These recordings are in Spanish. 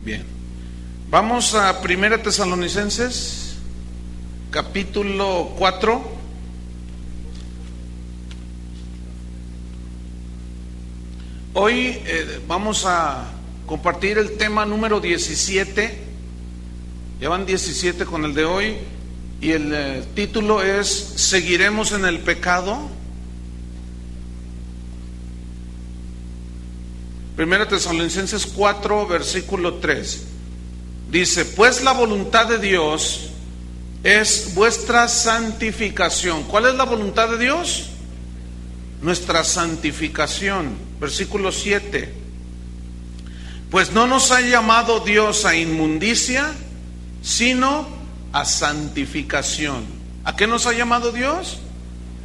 Bien. Vamos a 1 Tesalonicenses, capítulo 4. Hoy vamos a compartir el tema número 17. Ya van 17 con el de hoy. Y el título es ¿Seguiremos en el pecado? 1 Tesalonicenses 4, versículo 3. Dice: pues la voluntad de Dios es vuestra santificación. ¿Cuál es la voluntad de Dios? Nuestra santificación. Versículo 7. Pues no nos ha llamado Dios a inmundicia, sino a santificación. ¿A qué nos ha llamado Dios?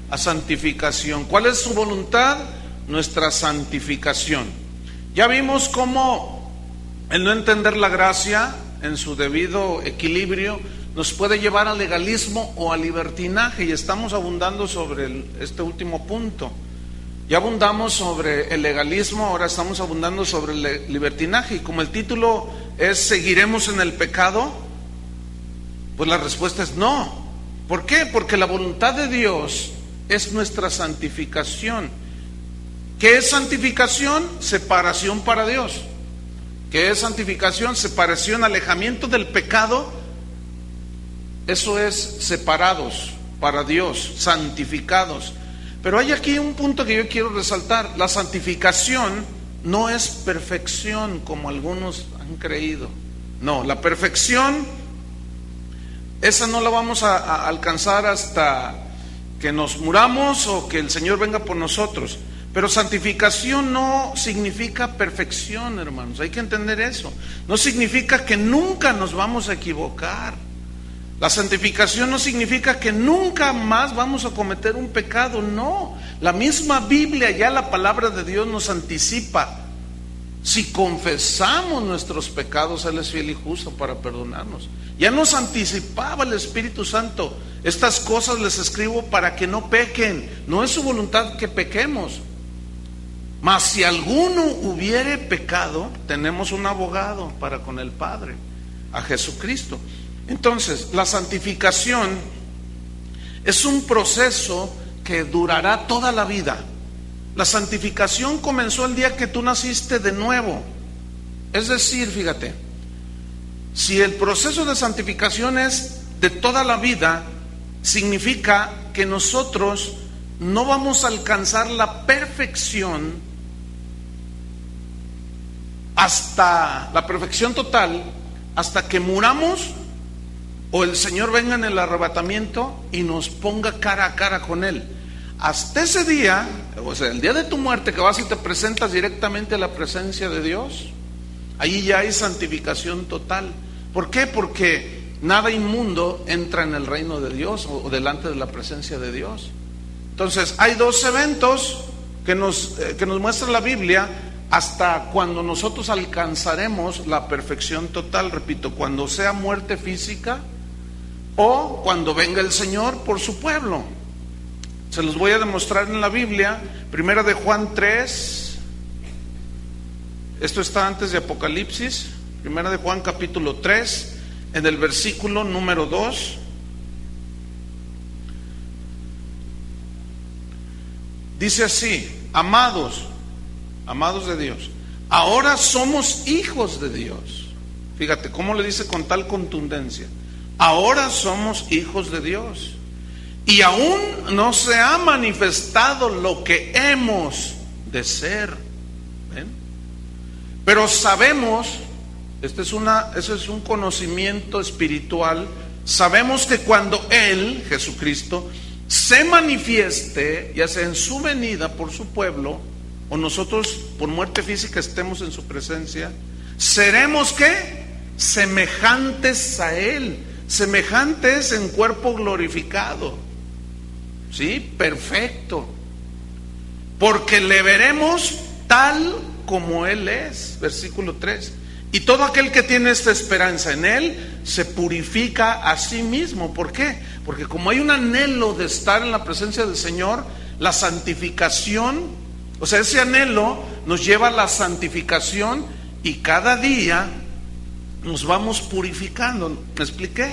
A santificación. ¿Cuál es su voluntad? Nuestra santificación. Ya vimos cómo el no entender la gracia en su debido equilibrio nos puede llevar al legalismo o al libertinaje, y estamos abundando sobre este último punto. Ya abundamos sobre el legalismo, ahora estamos abundando sobre el libertinaje, y como el título es ¿seguiremos en el pecado? Pues la respuesta es no. ¿Por qué? Porque la voluntad de Dios es nuestra santificación. ¿Qué es santificación? Separación para Dios. ¿Qué es santificación? Separación, alejamiento del pecado. Eso es separados para Dios, santificados. Pero hay aquí un punto que yo quiero resaltar. La santificación no es perfección como algunos han creído. No, la perfección, esa no la vamos a alcanzar hasta que nos muramos o que el Señor venga por nosotros. Pero santificación no significa perfección, hermanos. Hay que entender eso. No significa que nunca nos vamos a equivocar. La santificación no significa que nunca más vamos a cometer un pecado. No. La misma Biblia, ya la palabra de Dios nos anticipa. Si confesamos nuestros pecados, Él es fiel y justo para perdonarnos. Ya nos anticipaba el Espíritu Santo. Estas cosas les escribo para que no pequen. No es su voluntad que pequemos. Mas si alguno hubiere pecado, tenemos un abogado para con el Padre, a Jesucristo. Entonces, la santificación es un proceso que durará toda la vida. La santificación comenzó el día que tú naciste de nuevo. Es decir, fíjate, si el proceso de santificación es de toda la vida, significa que nosotros no vamos a alcanzar la perfección hasta la perfección total, hasta que muramos o el Señor venga en el arrebatamiento y nos ponga cara a cara con Él. Hasta ese día, o sea, el día de tu muerte, que vas y te presentas directamente a la presencia de Dios, ahí ya hay santificación total. ¿Por qué? Porque nada inmundo entra en el reino de Dios o delante de la presencia de Dios. Entonces, hay dos eventos que nos muestra la Biblia hasta cuando nosotros alcanzaremos la perfección total. Repito, cuando sea muerte física o cuando venga el Señor por su pueblo. Se los voy a demostrar en la Biblia. 1 de Juan 3. Esto está antes de Apocalipsis. 1 de Juan capítulo 3, en el versículo número 2. Dice así: amados de Dios, ahora somos hijos de Dios. Fíjate cómo le dice con tal contundencia. Ahora somos hijos de Dios, y aún no se ha manifestado lo que hemos de ser. ¿Ven? Pero sabemos, eso es un conocimiento espiritual. Sabemos que cuando Él, Jesucristo, se manifieste, ya sea en su venida por su pueblo, o nosotros por muerte física estemos en su presencia, seremos ¿qué? Semejantes a Él, semejantes en cuerpo glorificado, ¿sí? Perfecto, porque le veremos tal como Él es. Versículo 3. Y todo aquel que tiene esta esperanza en Él se purifica a sí mismo. ¿Por qué? Porque como hay un anhelo de estar en la presencia del Señor, la santificación, o sea, ese anhelo nos lleva a la santificación, y cada día nos vamos purificando. ¿Me expliqué?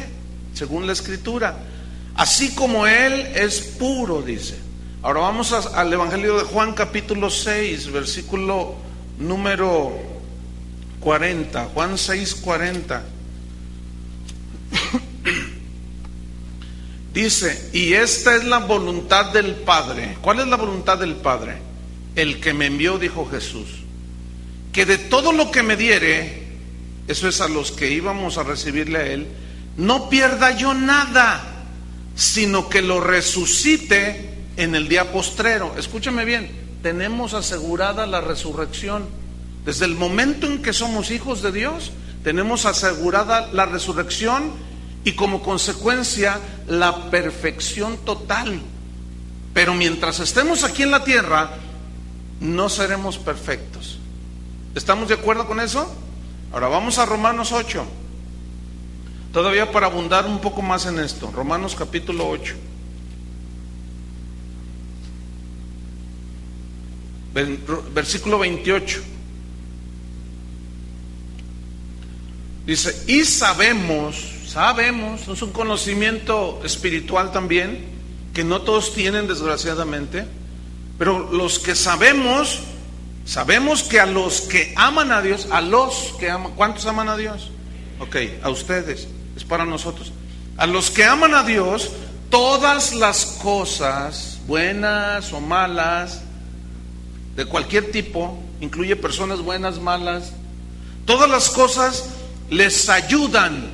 Según la Escritura. Así como Él es puro, dice. Ahora vamos al Evangelio de Juan, capítulo 6, versículo número 40. Juan 6, 40. Dice, y esta es la voluntad del Padre. ¿Cuál es la voluntad del Padre? El que me envió, dijo Jesús, que de todo lo que me diere, eso es a los que íbamos a recibirle a Él, no pierda yo nada, sino que lo resucite en el día postrero. Escúchame bien, tenemos asegurada la resurrección. Desde el momento en que somos hijos de Dios, tenemos asegurada la resurrección y como consecuencia la perfección total. Pero mientras estemos aquí en la tierra, no seremos perfectos. ¿Estamos de acuerdo con eso? Ahora vamos a Romanos 8. Todavía para abundar un poco más en esto. Romanos capítulo 8. Versículo 28. Dice, y sabemos, es un conocimiento espiritual también, que no todos tienen desgraciadamente, pero los que sabemos que a los que aman a Dios, ¿cuántos aman a Dios? Ok, a ustedes, es para nosotros. A los que aman a Dios, todas las cosas, buenas o malas, de cualquier tipo, incluye personas buenas, malas, todas las cosas les ayudan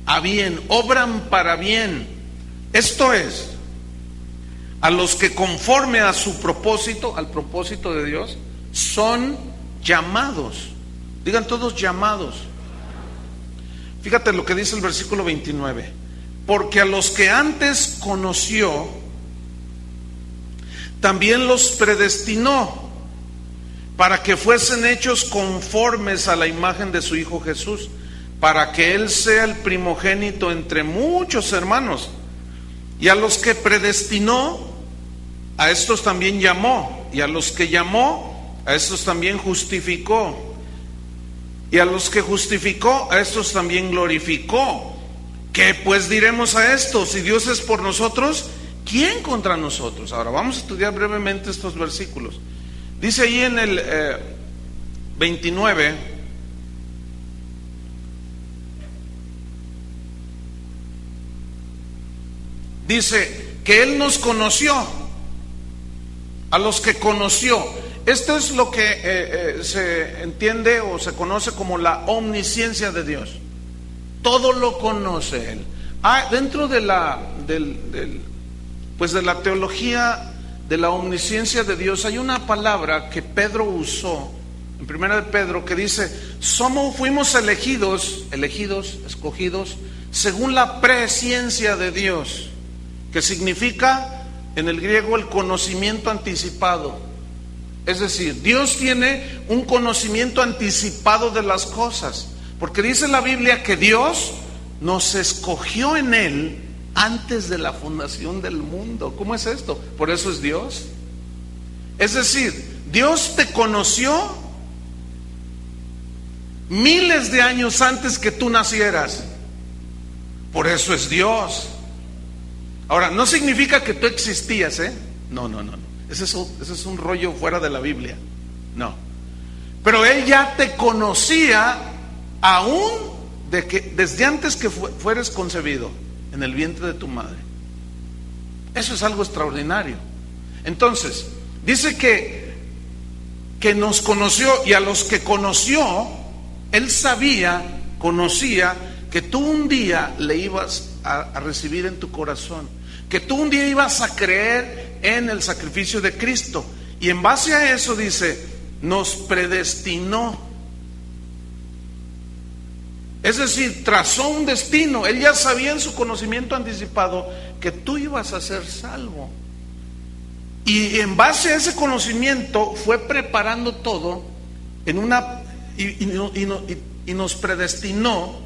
a bien, obran para bien. Esto es, a los que conforme a su propósito, al propósito de Dios, son llamados. Digan todos llamados. Fíjate lo que dice el versículo 29. Porque a los que antes conoció, también los predestinó para que fuesen hechos conformes a la imagen de su Hijo Jesús, para que Él sea el primogénito entre muchos hermanos. Y a los que predestinó, a estos también llamó, y a los que llamó, a estos también justificó, y a los que justificó, a estos también glorificó. ¿Qué pues diremos a esto? Si Dios es por nosotros, ¿quién contra nosotros? Ahora vamos a estudiar brevemente estos versículos. Dice ahí en el 29, dice que Él nos conoció, a los que conoció. Esto es lo que se entiende o se conoce como la omnisciencia de Dios. Todo lo conoce Él. Dentro de pues de la teología de la omnisciencia de Dios hay una palabra que Pedro usó en 1 de Pedro que dice: fuimos elegidos, escogidos según la presciencia de Dios, que significa en el griego el conocimiento anticipado. Es decir, Dios tiene un conocimiento anticipado de las cosas, porque dice la Biblia que Dios nos escogió en Él antes de la fundación del mundo. ¿Cómo es esto? Por eso es Dios. Es decir, Dios te conoció miles de años antes que tú nacieras. Por eso es Dios. Ahora, no significa que tú existías, No. Ese es un rollo fuera de la Biblia. No. Pero Él ya te conocía aún desde antes que fueres concebido en el vientre de tu madre. Eso es algo extraordinario. Entonces, dice que nos conoció, y a los que conoció, Él conocía que tú un día le ibas a recibir en tu corazón, que tú un día ibas a creer en el sacrificio de Cristo. Y en base a eso dice, nos predestinó. Es decir, trazó un destino. Él ya sabía en su conocimiento anticipado que tú ibas a ser salvo. Y en base a ese conocimiento fue preparando todo y nos predestinó,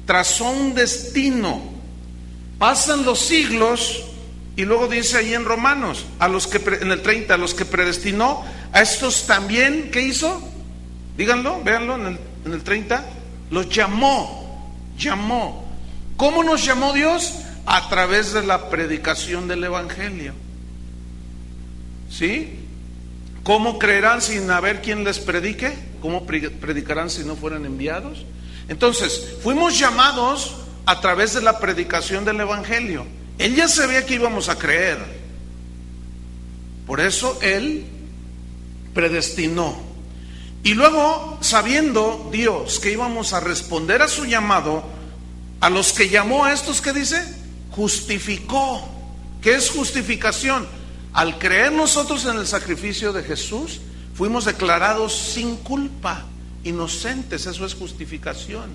trazó un destino. Pasan los siglos y luego dice ahí en Romanos, en el 30, a los que predestinó, a estos también, ¿qué hizo? Díganlo, véanlo en el 30. Los llamó. ¿Cómo nos llamó Dios? A través de la predicación del Evangelio. ¿Sí? ¿Cómo creerán sin haber quien les predique? ¿Cómo predicarán si no fueran enviados? Entonces, fuimos llamados a través de la predicación del Evangelio. Él ya sabía que íbamos a creer. Por eso Él predestinó. Y luego, sabiendo Dios que íbamos a responder a su llamado, a los que llamó, a estos, ¿qué dice? Justificó. ¿Qué es justificación? Al creer nosotros en el sacrificio de Jesús, fuimos declarados sin culpa, inocentes. Eso es justificación.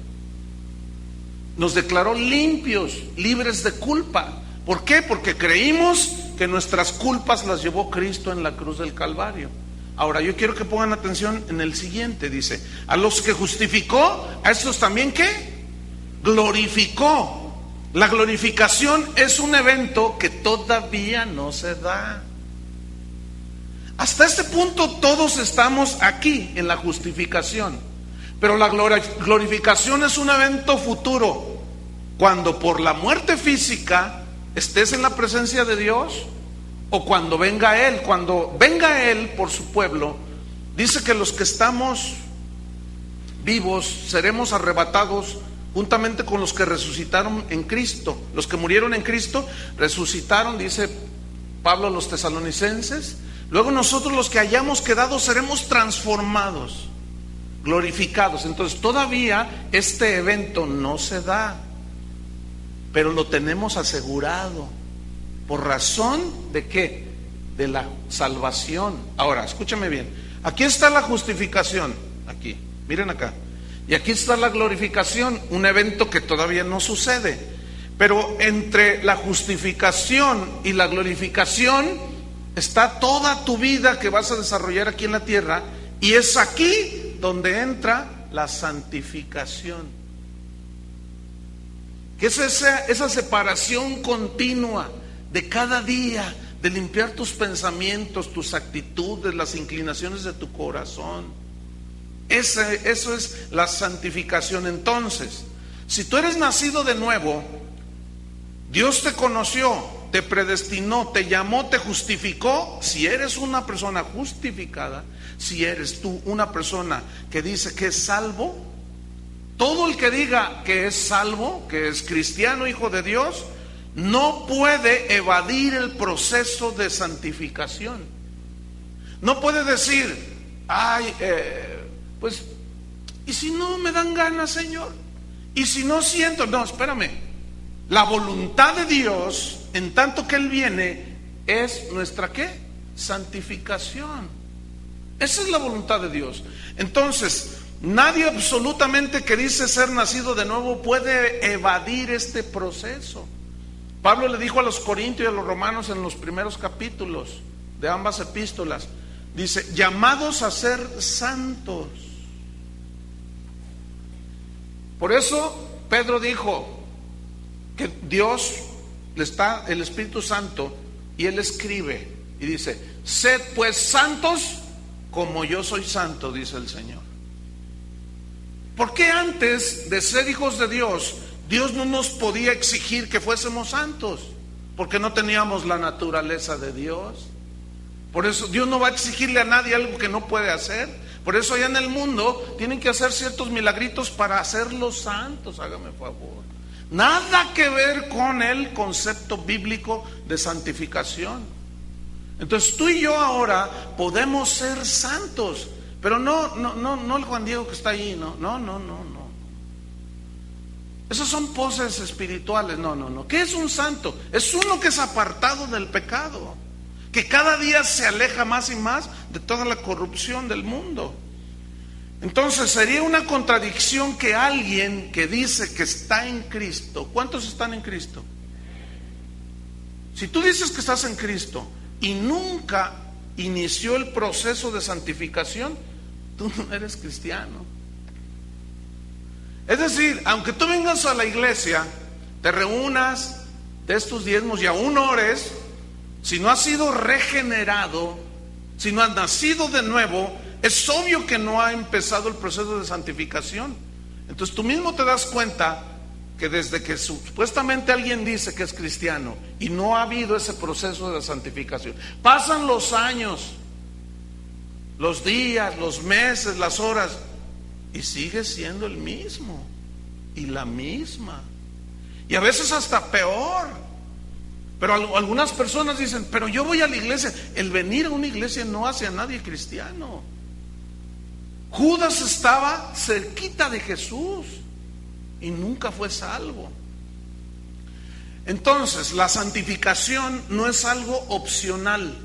Nos declaró limpios, libres de culpa. ¿Por qué? Porque creímos que nuestras culpas las llevó Cristo en la cruz del Calvario. Ahora yo quiero que pongan atención en el siguiente. Dice, a los que justificó, a estos también ¿qué? Glorificó. La glorificación es un evento que todavía no se da. Hasta este punto todos estamos aquí en la justificación, pero la glorificación es un evento futuro, cuando por la muerte física estés en la presencia de Dios, o cuando venga Él. Cuando venga Él por su pueblo, dice que los que estamos vivos seremos arrebatados juntamente con los que resucitaron en Cristo. Los que murieron en Cristo resucitaron, dice Pablo a los tesalonicenses. Luego nosotros, los que hayamos quedado, seremos transformados, glorificados. Entonces todavía este evento no se da, pero lo tenemos asegurado. ¿Por razón de qué? De la salvación. Ahora, escúchame bien. Aquí está la justificación. Aquí, miren acá. Y aquí está la glorificación, un evento que todavía no sucede. Pero entre la justificación y la glorificación está toda tu vida que vas a desarrollar aquí en la tierra. Y es aquí donde entra la santificación, que es esa separación continua de cada día, de limpiar tus pensamientos, tus actitudes, las inclinaciones de tu corazón. Eso es la santificación. Entonces, si tú eres nacido de nuevo, Dios te conoció, te predestinó, te llamó, te justificó. Si eres una persona justificada, si eres tú una persona que dice que es salvo, todo el que diga que es salvo, que es cristiano, hijo de Dios, no puede evadir el proceso de santificación. No puede decir, pues, ¿y si no me dan ganas, Señor? ¿Y si no siento? No, espérame. La voluntad de Dios, en tanto que Él viene, es nuestra ¿qué? Santificación. Esa es la voluntad de Dios. Entonces, nadie absolutamente que dice ser nacido de nuevo puede evadir este proceso. Pablo le dijo a los corintios y a los romanos en los primeros capítulos de ambas epístolas, dice, llamados a ser santos. Por eso Pedro dijo que Dios le está, el Espíritu Santo, y él escribe y dice, sed pues santos como yo soy santo, dice el Señor. ¿Por qué antes de ser hijos de Dios, Dios no nos podía exigir que fuésemos santos? Porque no teníamos la naturaleza de Dios. Por eso Dios no va a exigirle a nadie algo que no puede hacer. Por eso allá en el mundo tienen que hacer ciertos milagritos para hacerlos santos, hágame favor. Nada que ver con el concepto bíblico de santificación. Entonces tú y yo ahora podemos ser santos, pero no el Juan Diego que está ahí, no. Esas son poses espirituales, no. ¿Qué es un santo? Es uno que es apartado del pecado, que cada día se aleja más y más de toda la corrupción del mundo. Entonces sería una contradicción que alguien que dice que está en Cristo, ¿cuántos están en Cristo? Si tú dices que estás en Cristo y nunca inició el proceso de santificación, tú no eres cristiano. Es decir, aunque tú vengas a la iglesia, te reúnas, des tus diezmos y aún ores, si no has sido regenerado, si no has nacido de nuevo, es obvio que no ha empezado el proceso de santificación. Entonces tú mismo te das cuenta que desde que supuestamente alguien dice que es cristiano y no ha habido ese proceso de santificación, pasan los años, los días, los meses, las horas, y sigue siendo el mismo y la misma, y a veces hasta peor. Pero algunas personas dicen, pero yo voy a la iglesia. El venir a una iglesia no hace a nadie cristiano. Judas estaba cerquita de Jesús y nunca fue salvo. Entonces, la santificación no es algo opcional.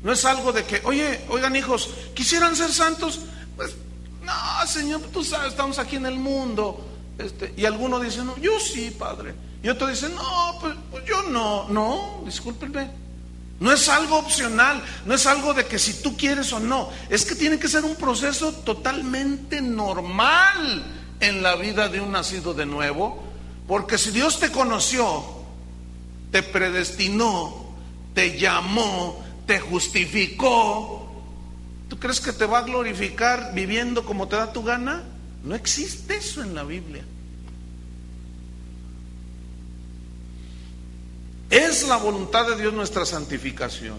No es algo de que, oigan hijos, ¿quisieran ser santos? Pues, no, Señor, tú sabes, estamos aquí en el mundo. Y alguno dice, no, yo sí, Padre. Y otro dice, no, pues yo no, discúlpenme. No es algo opcional, no es algo de que si tú quieres o no. Es que tiene que ser un proceso totalmente normal en la vida de un nacido de nuevo. Porque si Dios te conoció, te predestinó, te llamó, te justificó, ¿tú crees que te va a glorificar viviendo como te da tu gana? No existe eso en la Biblia. Es la voluntad de Dios nuestra santificación.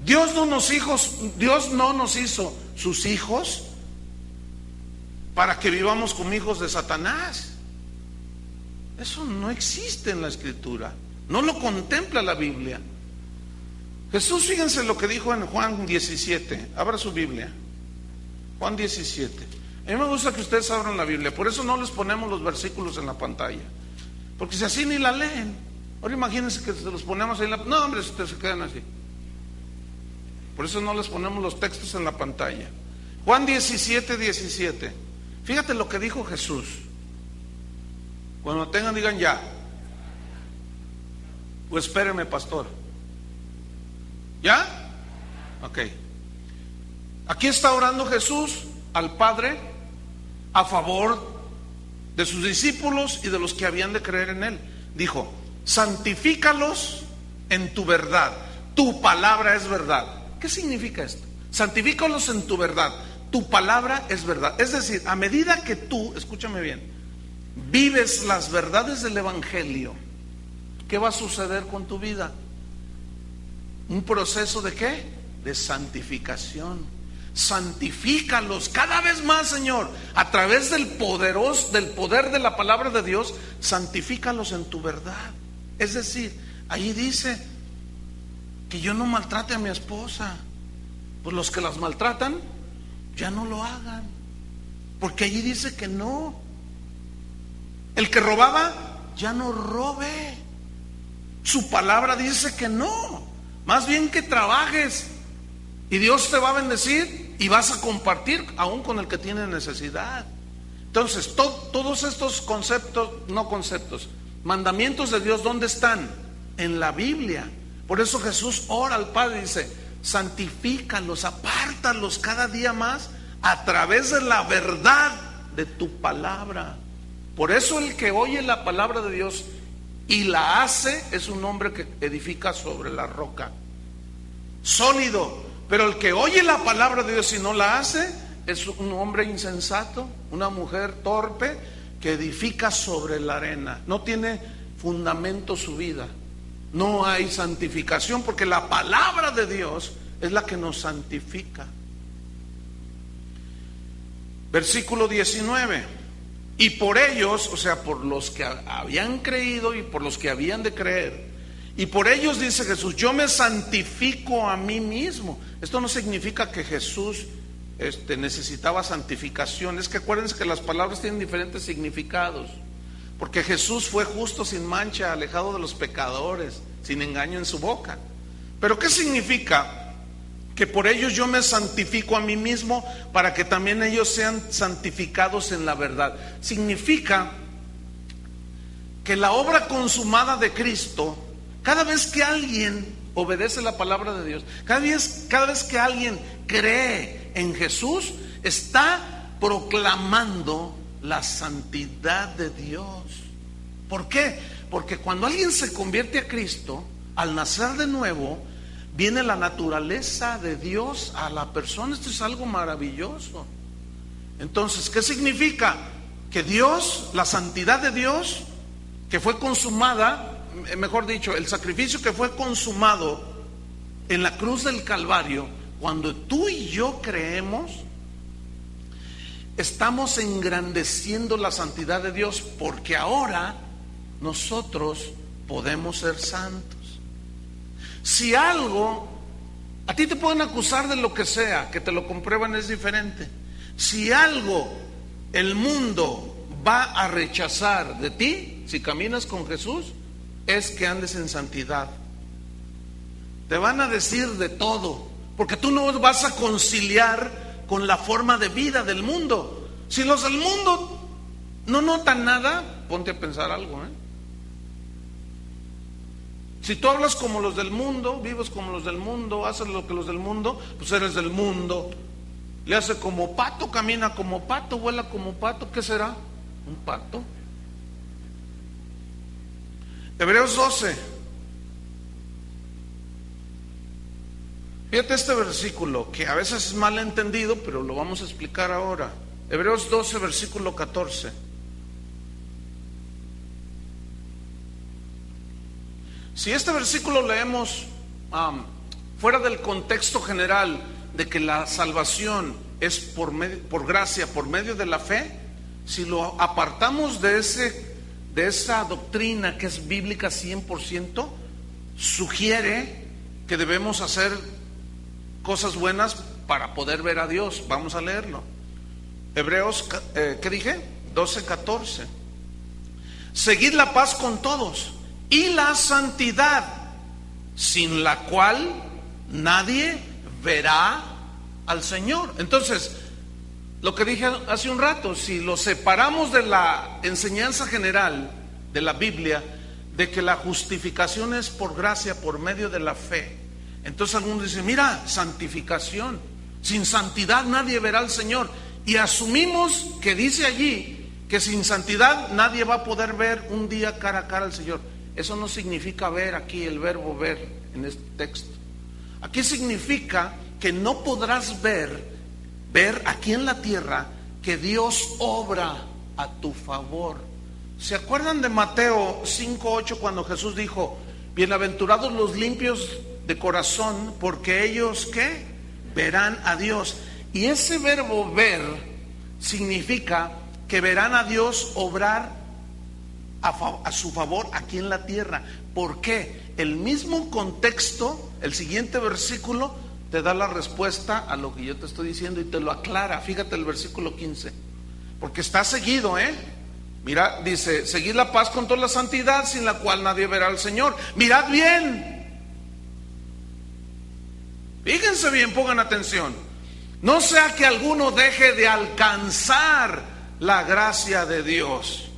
Dios no nos hizo sus hijos para que vivamos como hijos de Satanás. Eso no existe en la Escritura. No lo contempla la Biblia. Jesús, fíjense lo que dijo en Juan 17. Abra su Biblia. Juan 17. A mí me gusta que ustedes abran la Biblia. Por eso no les ponemos los versículos en la pantalla. Porque si así ni la leen. Ahora imagínense que se los ponemos ahí. No, hombre, ustedes se quedan así. Por eso no les ponemos los textos en la pantalla. Juan 17, 17. Fíjate lo que dijo Jesús. Cuando tengan, digan ya. O espéreme, pastor. ¿Ya? Ok. Aquí está orando Jesús al Padre a favor de sus discípulos y de los que habían de creer en Él. Dijo, santifícalos en tu verdad. Tu palabra es verdad. ¿Qué significa esto? Santifícalos en tu verdad. Tu palabra es verdad. Es decir, a medida que tú, escúchame bien, vives las verdades del Evangelio, ¿qué va a suceder con tu vida? ¿Un proceso de qué? De santificación. Santifícalos cada vez más, Señor, a través del poder de la palabra de Dios. Santifícalos en tu verdad. Es decir, ahí dice que yo no maltrate a mi esposa. Pues los que las maltratan ya no lo hagan, porque allí dice que no. El que robaba ya no robe. Su palabra dice que no. Más bien que trabajes y Dios te va a bendecir y vas a compartir aún con el que tiene necesidad. Entonces, todos estos mandamientos de Dios, ¿dónde están? En la Biblia. Por eso Jesús ora al Padre y dice, santifícalos, apártalos cada día más a través de la verdad de tu palabra. Por eso el que oye la palabra de Dios y la hace es un hombre que edifica sobre la roca, sólido. Pero el que oye la palabra de Dios y no la hace es un hombre insensato, una mujer torpe que edifica sobre la arena. No tiene fundamento su vida. No hay santificación, porque la palabra de Dios es la que nos santifica. Versículo 19. Y por ellos, o sea, por los que habían creído y por los que habían de creer, y por ellos, dice Jesús, yo me santifico a mí mismo. Esto no significa que Jesús necesitaba santificación. Es que acuérdense que las palabras tienen diferentes significados. Porque Jesús fue justo, sin mancha, alejado de los pecadores, sin engaño en su boca. Pero ¿qué significa? Que por ellos yo me santifico a mí mismo, para que también ellos sean santificados en la verdad. Significa que la obra consumada de Cristo, cada vez que alguien obedece la palabra de Dios, cada vez que alguien cree en Jesús, está proclamando la santidad de Dios. ¿Por qué? Porque cuando alguien se convierte a Cristo, al nacer de nuevo, viene la naturaleza de Dios a la persona. Esto es algo maravilloso. Entonces, ¿qué significa? que Dios, la santidad de Dios, que fue consumada, mejor dicho, el sacrificio que fue consumado en la cruz del Calvario, cuando tú y yo creemos, estamos engrandeciendo la santidad de Dios, porque ahora nosotros podemos ser santos. Si algo, a ti te pueden acusar de lo que sea, que te lo comprueban es diferente. Si algo el mundo va a rechazar de ti, si caminas con Jesús, es que andes en santidad. Te van a decir de todo, porque tú no vas a conciliar con la forma de vida del mundo. Si los del mundo no notan nada, ponte a pensar algo, Si tú hablas como los del mundo, vives como los del mundo, haces lo que los del mundo, pues eres del mundo. Le hace como pato, camina como pato, vuela como pato, ¿qué será? Un pato. Hebreos 12. Fíjate este versículo, que a veces es mal entendido, pero lo vamos a explicar ahora. Hebreos 12, versículo 14. Si este versículo leemos fuera del contexto general de que la salvación es por gracia, por medio de la fe, si lo apartamos de esa doctrina que es bíblica 100%, sugiere que debemos hacer cosas buenas para poder ver a Dios. Vamos a leerlo. Hebreos, ¿qué dije? 12:14. Seguid la paz con todos y la santidad, sin la cual nadie verá al Señor. Entonces, lo que dije hace un rato, si lo separamos de la enseñanza general de la Biblia, de que la justificación es por gracia, por medio de la fe, entonces algunos dicen, mira, santificación, sin santidad nadie verá al Señor. Y asumimos que dice allí que sin santidad nadie va a poder ver un día cara a cara al Señor. Eso no significa ver aquí el verbo ver en este texto. Aquí significa que no podrás ver aquí en la tierra que Dios obra a tu favor. ¿Se acuerdan de Mateo 5:8 cuando Jesús dijo, bienaventurados los limpios de corazón, porque ellos ¿qué? Verán a Dios? Y ese verbo ver significa que verán a Dios obrar a su favor aquí en la tierra. ¿Por qué? El mismo contexto, el siguiente versículo te da la respuesta a lo que yo te estoy diciendo y te lo aclara. Fíjate el versículo 15, porque está seguido, Mira, dice, seguid la paz con toda la santidad, sin la cual nadie verá al Señor. Mirad bien, fíjense bien, pongan atención. No sea que alguno deje de alcanzar la gracia de Dios,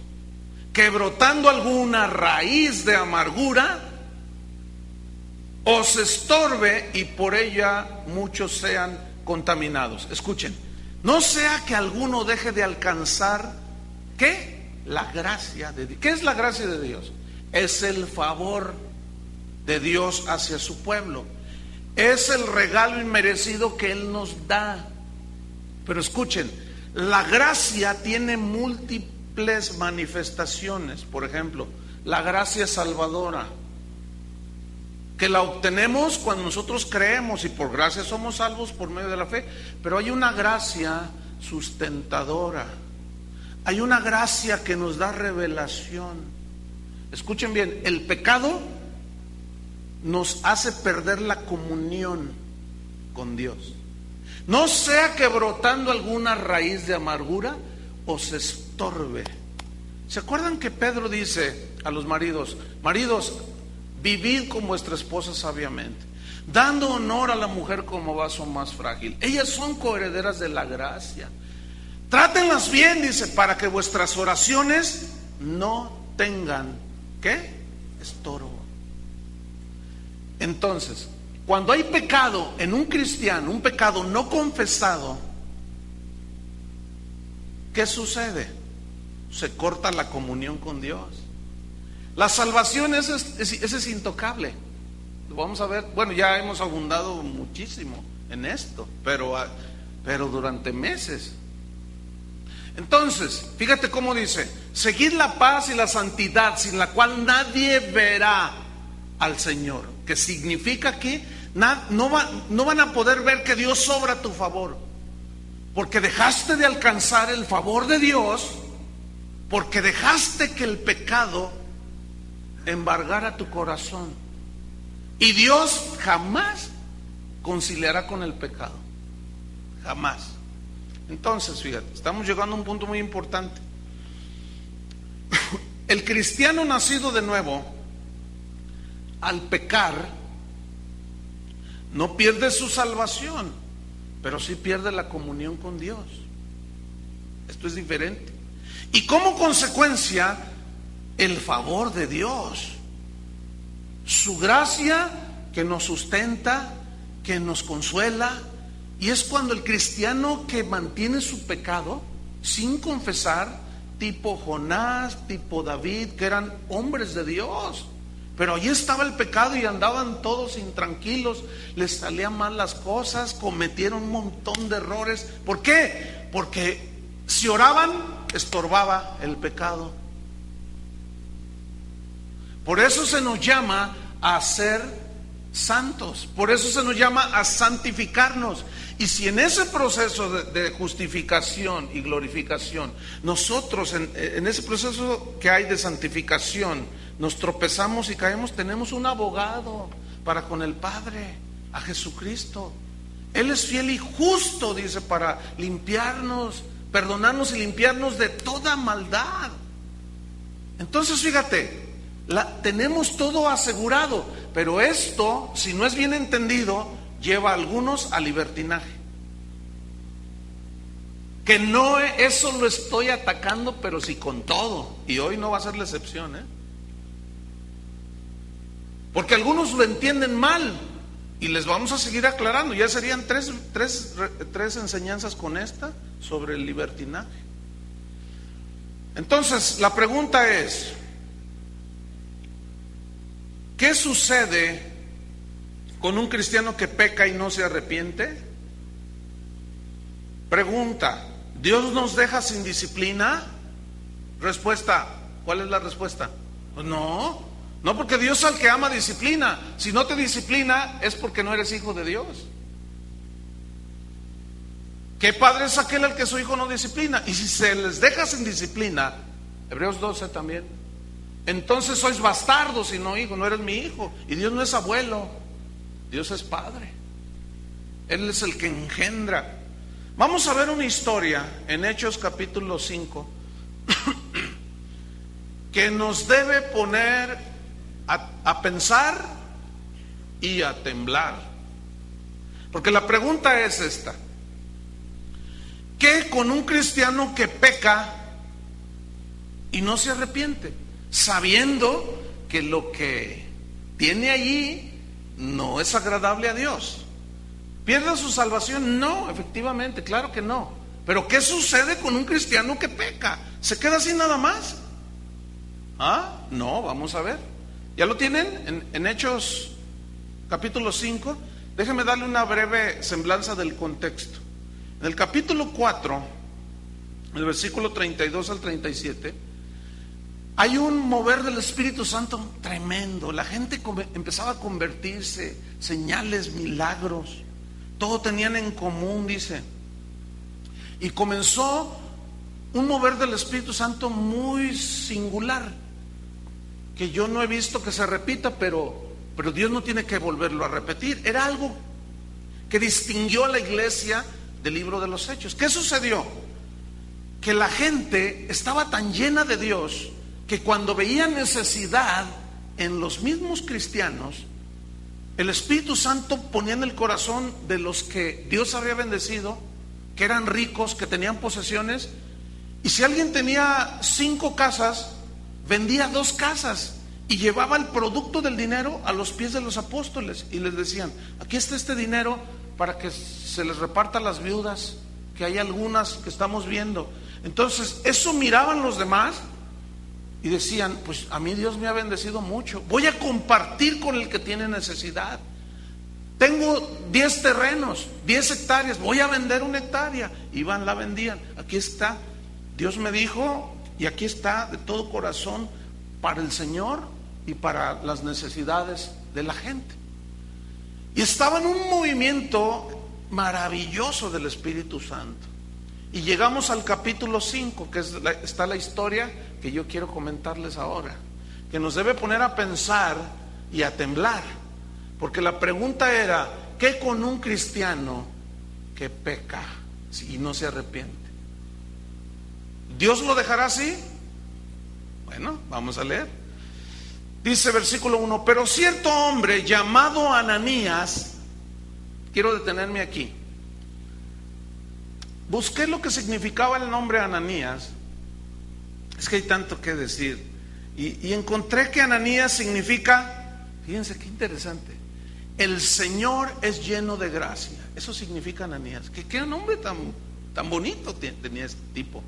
que brotando alguna raíz de amargura os estorbe y por ella muchos sean contaminados. Escuchen, no sea que alguno deje de alcanzar, ¿qué? La gracia de Dios. ¿Qué es la gracia de Dios? Es el favor de Dios hacia su pueblo. Es el regalo inmerecido que Él nos da. Pero escuchen, la gracia tiene múltiples manifestaciones. Por ejemplo, la gracia salvadora, que la obtenemos cuando nosotros creemos, y por gracia somos salvos por medio de la fe. Pero hay una gracia sustentadora, hay una gracia que nos da revelación. Escuchen bien, el pecado nos hace perder la comunión con Dios. No sea que brotando alguna raíz de amargura os estorbe. ¿Se acuerdan que Pedro dice a los maridos, vivid con vuestra esposa sabiamente, dando honor a la mujer como vaso más frágil? Ellas son coherederas de la gracia. Trátenlas bien, dice, para que vuestras oraciones no tengan, ¿qué? Estorbo. Entonces, cuando hay pecado en un cristiano, un pecado no confesado, ¿qué sucede? Se corta la comunión con Dios. La salvación ese es intocable. Vamos a ver, bueno, ya hemos abundado muchísimo en esto, pero durante meses. Entonces, fíjate cómo dice: seguid la paz y la santidad, sin la cual nadie verá al Señor. Que significa que no van a poder ver que Dios obra a tu favor, porque dejaste de alcanzar el favor de Dios, porque dejaste que el pecado embargara tu corazón. Y Dios jamás conciliará con el pecado, jamás. Entonces, fíjate, estamos llegando a un punto muy importante. El cristiano nacido de nuevo, al pecar, no pierde su salvación, pero sí pierde la comunión con Dios. Esto es diferente. Y como consecuencia, el favor de Dios, su gracia que nos sustenta, que nos consuela. Y es cuando el cristiano que mantiene su pecado sin confesar, tipo Jonás, tipo David, que eran hombres de Dios, pero allí estaba el pecado y andaban todos intranquilos, les salían mal las cosas, cometieron un montón de errores. ¿Por qué? Porque si oraban, estorbaba el pecado. Por eso se nos llama a ser santos, por eso se nos llama a santificarnos. Y si en ese proceso de justificación y glorificación, nosotros en ese proceso que hay de santificación, nos tropezamos y caemos, tenemos un abogado para con el Padre, a Jesucristo. Él es fiel y justo, dice, para limpiarnos, perdonarnos y limpiarnos de toda maldad. Entonces, fíjate, tenemos todo asegurado, pero esto, si no es bien entendido, lleva a algunos a libertinaje. Que no, eso lo estoy atacando, pero sí con todo, y hoy no va a ser la excepción, porque algunos lo entienden mal, y les vamos a seguir aclarando. Ya serían tres enseñanzas con esta sobre el libertinaje. Entonces, la pregunta es: ¿qué sucede con un cristiano que peca y no se arrepiente? Pregunta: ¿Dios nos deja sin disciplina? Respuesta: ¿cuál es la respuesta? Pues no, porque Dios al que ama disciplina. Si no te disciplina es porque no eres hijo de Dios. ¿Qué padre es aquel al que su hijo no disciplina? Y si se les deja sin disciplina, Hebreos 12 también, entonces sois bastardos y no hijos, no eres mi hijo. Y Dios no es abuelo, Dios es padre. Él es el que engendra. Vamos a ver una historia en Hechos capítulo 5 que nos debe poner a pensar y a temblar. Porque la pregunta es esta: ¿qué con un cristiano que peca y no se arrepiente, sabiendo que lo que tiene allí no es agradable a Dios? ¿Pierde su salvación? No, efectivamente, claro que no. Pero ¿qué sucede con un cristiano que peca? ¿Se queda así nada más? No, vamos a ver. ¿Ya lo tienen? En Hechos capítulo 5. Déjenme darle una breve semblanza del contexto. En el capítulo 4, el versículo 32 al 37, hay un mover del Espíritu Santo tremendo. La gente empezaba a convertirse, señales, milagros, todo tenían en común, dice. Y comenzó un mover del Espíritu Santo muy singular, que yo no he visto que se repita, pero Dios no tiene que volverlo a repetir. Era algo que distinguió a la iglesia del libro de los Hechos. ¿Qué sucedió? Que la gente estaba tan llena de Dios que cuando veía necesidad en los mismos cristianos, el Espíritu Santo ponía en el corazón de los que Dios había bendecido, que eran ricos, que tenían posesiones, y si alguien tenía 5 casas, vendía 2 casas y llevaba el producto del dinero a los pies de los apóstoles y les decían: aquí está este dinero para que se les reparta a las viudas, que hay algunas que estamos viendo. Entonces eso miraban los demás y decían: pues a mí Dios me ha bendecido mucho, voy a compartir con el que tiene necesidad. Tengo 10 terrenos, 10 hectáreas, voy a vender 1 hectárea. Iban, la vendían, aquí está. Dios me dijo, y aquí está de todo corazón, para el Señor y para las necesidades de la gente. Y estaba en un movimiento maravilloso del Espíritu Santo. Y llegamos al capítulo 5, que está la historia que yo quiero comentarles ahora, que nos debe poner a pensar y a temblar. Porque la pregunta era, ¿qué con un cristiano que peca y no se arrepiente? ¿Dios lo dejará así? Bueno, vamos a leer. Dice versículo 1, pero cierto hombre llamado Ananías, quiero detenerme aquí. Busqué lo que significaba el nombre Ananías. Es que hay tanto que decir. Y encontré que Ananías significa, fíjense qué interesante, el Señor es lleno de gracia. Eso significa Ananías. ¿Qué nombre tan bonito tenía este tipo,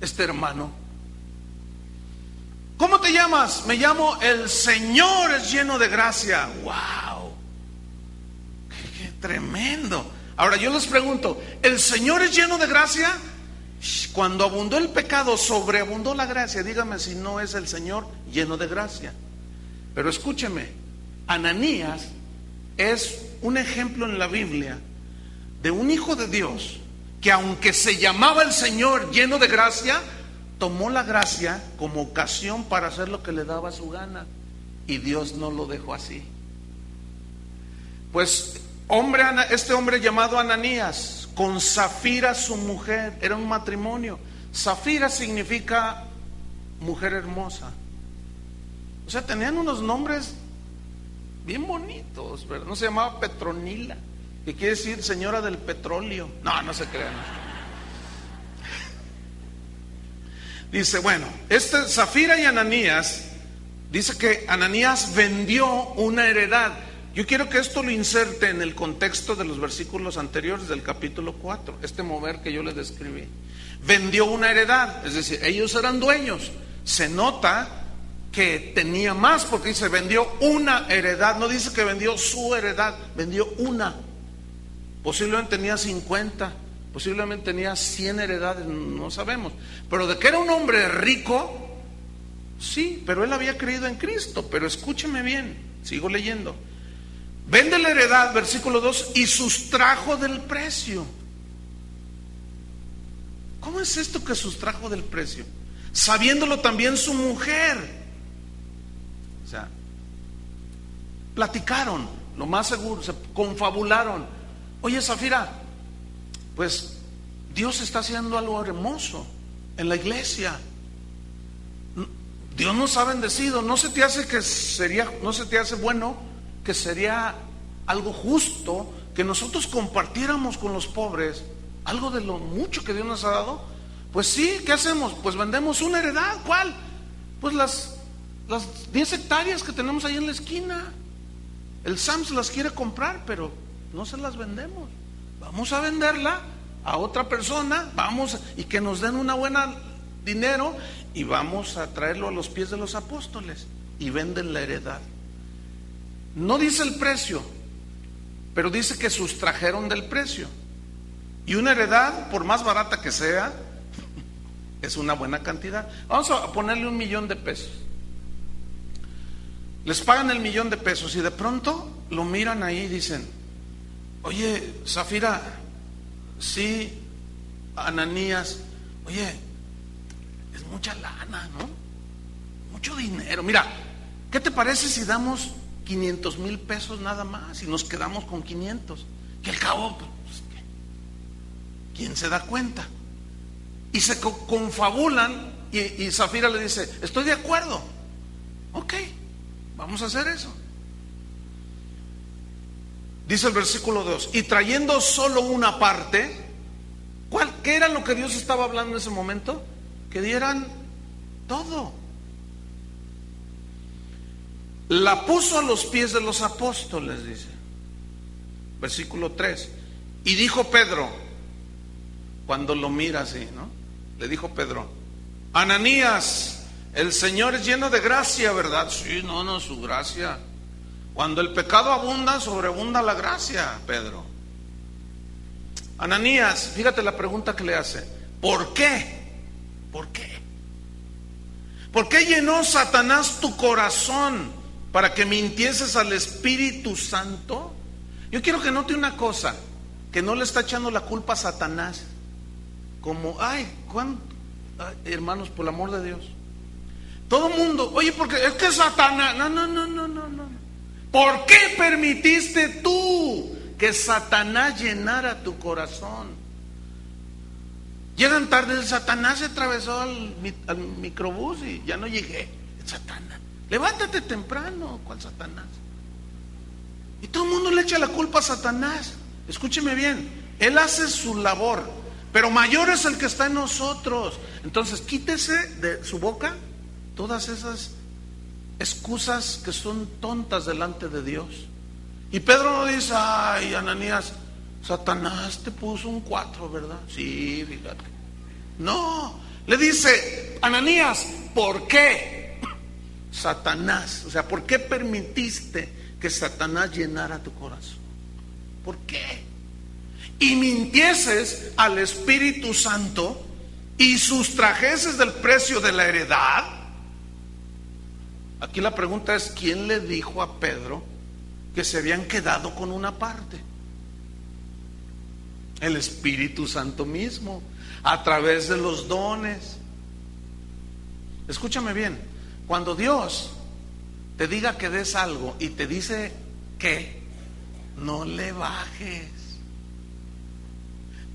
este hermano? ¿Cómo te llamas? Me llamo el Señor es lleno de gracia. ¡Wow! ¡Qué tremendo! Ahora yo les pregunto, ¿el Señor es lleno de gracia? Cuando abundó el pecado, sobreabundó la gracia. Dígame si no es el Señor lleno de gracia. Pero escúcheme, Ananías es un ejemplo en la Biblia de un hijo de Dios que, aunque se llamaba el Señor lleno de gracia, tomó la gracia como ocasión para hacer lo que le daba su gana, y Dios no lo dejó así. Pues este hombre llamado Ananías, con Zafira su mujer, era un matrimonio. Zafira significa mujer hermosa. O sea, tenían unos nombres bien bonitos, ¿verdad? No se llamaba Petronila, que quiere decir señora del petróleo. No se crean. Dice, bueno, Zafira y Ananías, dice que Ananías vendió una heredad. Yo quiero que esto lo inserte en el contexto de los versículos anteriores del capítulo 4, este mover que yo les describí. Vendió una heredad, es decir, ellos eran dueños. Se nota que tenía más, porque dice vendió una heredad, no dice que vendió su heredad, vendió una. Posiblemente tenía 50, posiblemente tenía 100 heredades, no sabemos. Pero de que era un hombre rico, sí, pero él había creído en Cristo. Pero escúcheme bien, sigo leyendo. Vende la heredad, versículo 2, y sustrajo del precio. ¿Cómo es esto que sustrajo del precio? Sabiéndolo también su mujer. O sea, platicaron, lo más seguro, se confabularon. Oye, Zafira, pues Dios está haciendo algo hermoso en la iglesia. Dios nos ha bendecido. ¿No se te hace no se te hace bueno, que sería algo justo que nosotros compartiéramos con los pobres algo de lo mucho que Dios nos ha dado? Pues sí, ¿qué hacemos? Pues vendemos una heredad. ¿Cuál? Pues las 10 hectáreas que tenemos ahí en la esquina. El Sams las quiere comprar, pero no se las vendemos. Vamos a venderla a otra persona, y que nos den una buena dinero, y vamos a traerlo a los pies de los apóstoles, y venden la heredad. No dice el precio, pero dice que sustrajeron del precio. Y una heredad, por más barata que sea, es una buena cantidad. Vamos a ponerle $1,000,000. Les pagan el $1,000,000 y de pronto lo miran ahí y dicen, oye, Zafira, sí, Ananías, oye, es mucha lana, ¿no? Mucho dinero. Mira, ¿qué te parece si damos $500,000 nada más y nos quedamos con 500? Que al cabo, pues, ¿quién se da cuenta? Y se confabulan, y Zafira le dice, estoy de acuerdo. Ok, vamos a hacer eso. Dice el versículo 2, y trayendo solo una parte, ¿qué era lo que Dios estaba hablando en ese momento? Que dieran todo. La puso a los pies de los apóstoles, dice. Versículo 3. Y dijo Pedro, cuando lo mira así, ¿no? Le dijo Pedro, Ananías, el Señor es lleno de gracia, ¿verdad? Sí, no, su gracia. Cuando el pecado abunda, sobreabunda la gracia, Pedro. Ananías, fíjate la pregunta que le hace. ¿Por qué? ¿Por qué? ¿Por qué llenó Satanás tu corazón para que mintieses al Espíritu Santo? Yo quiero que note una cosa, que no le está echando la culpa a Satanás. Como, hermanos, por el amor de Dios. Todo mundo, oye, porque es que Satanás, no. ¿Por qué permitiste tú que Satanás llenara tu corazón? Llegan tarde, Satanás se atravesó al microbús y ya no llegué. Satanás, levántate temprano. ¿Cuál Satanás? Y todo el mundo le echa la culpa a Satanás. Escúcheme bien, él hace su labor, pero mayor es el que está en nosotros. Entonces quítese de su boca todas esas excusas que son tontas delante de Dios. Y Pedro no dice, ay, Ananías, Satanás te puso un 4, ¿verdad? Sí, fíjate. No, le dice, Ananías, ¿por qué? Satanás, o sea, ¿por qué permitiste que Satanás llenara tu corazón? ¿Por qué? Y mintieses al Espíritu Santo y sustrajeses del precio de la heredad. Aquí la pregunta es, ¿quién le dijo a Pedro que se habían quedado con una parte? El Espíritu Santo mismo, a través de los dones. Escúchame bien, cuando Dios te diga que des algo y te dice que, no le bajes,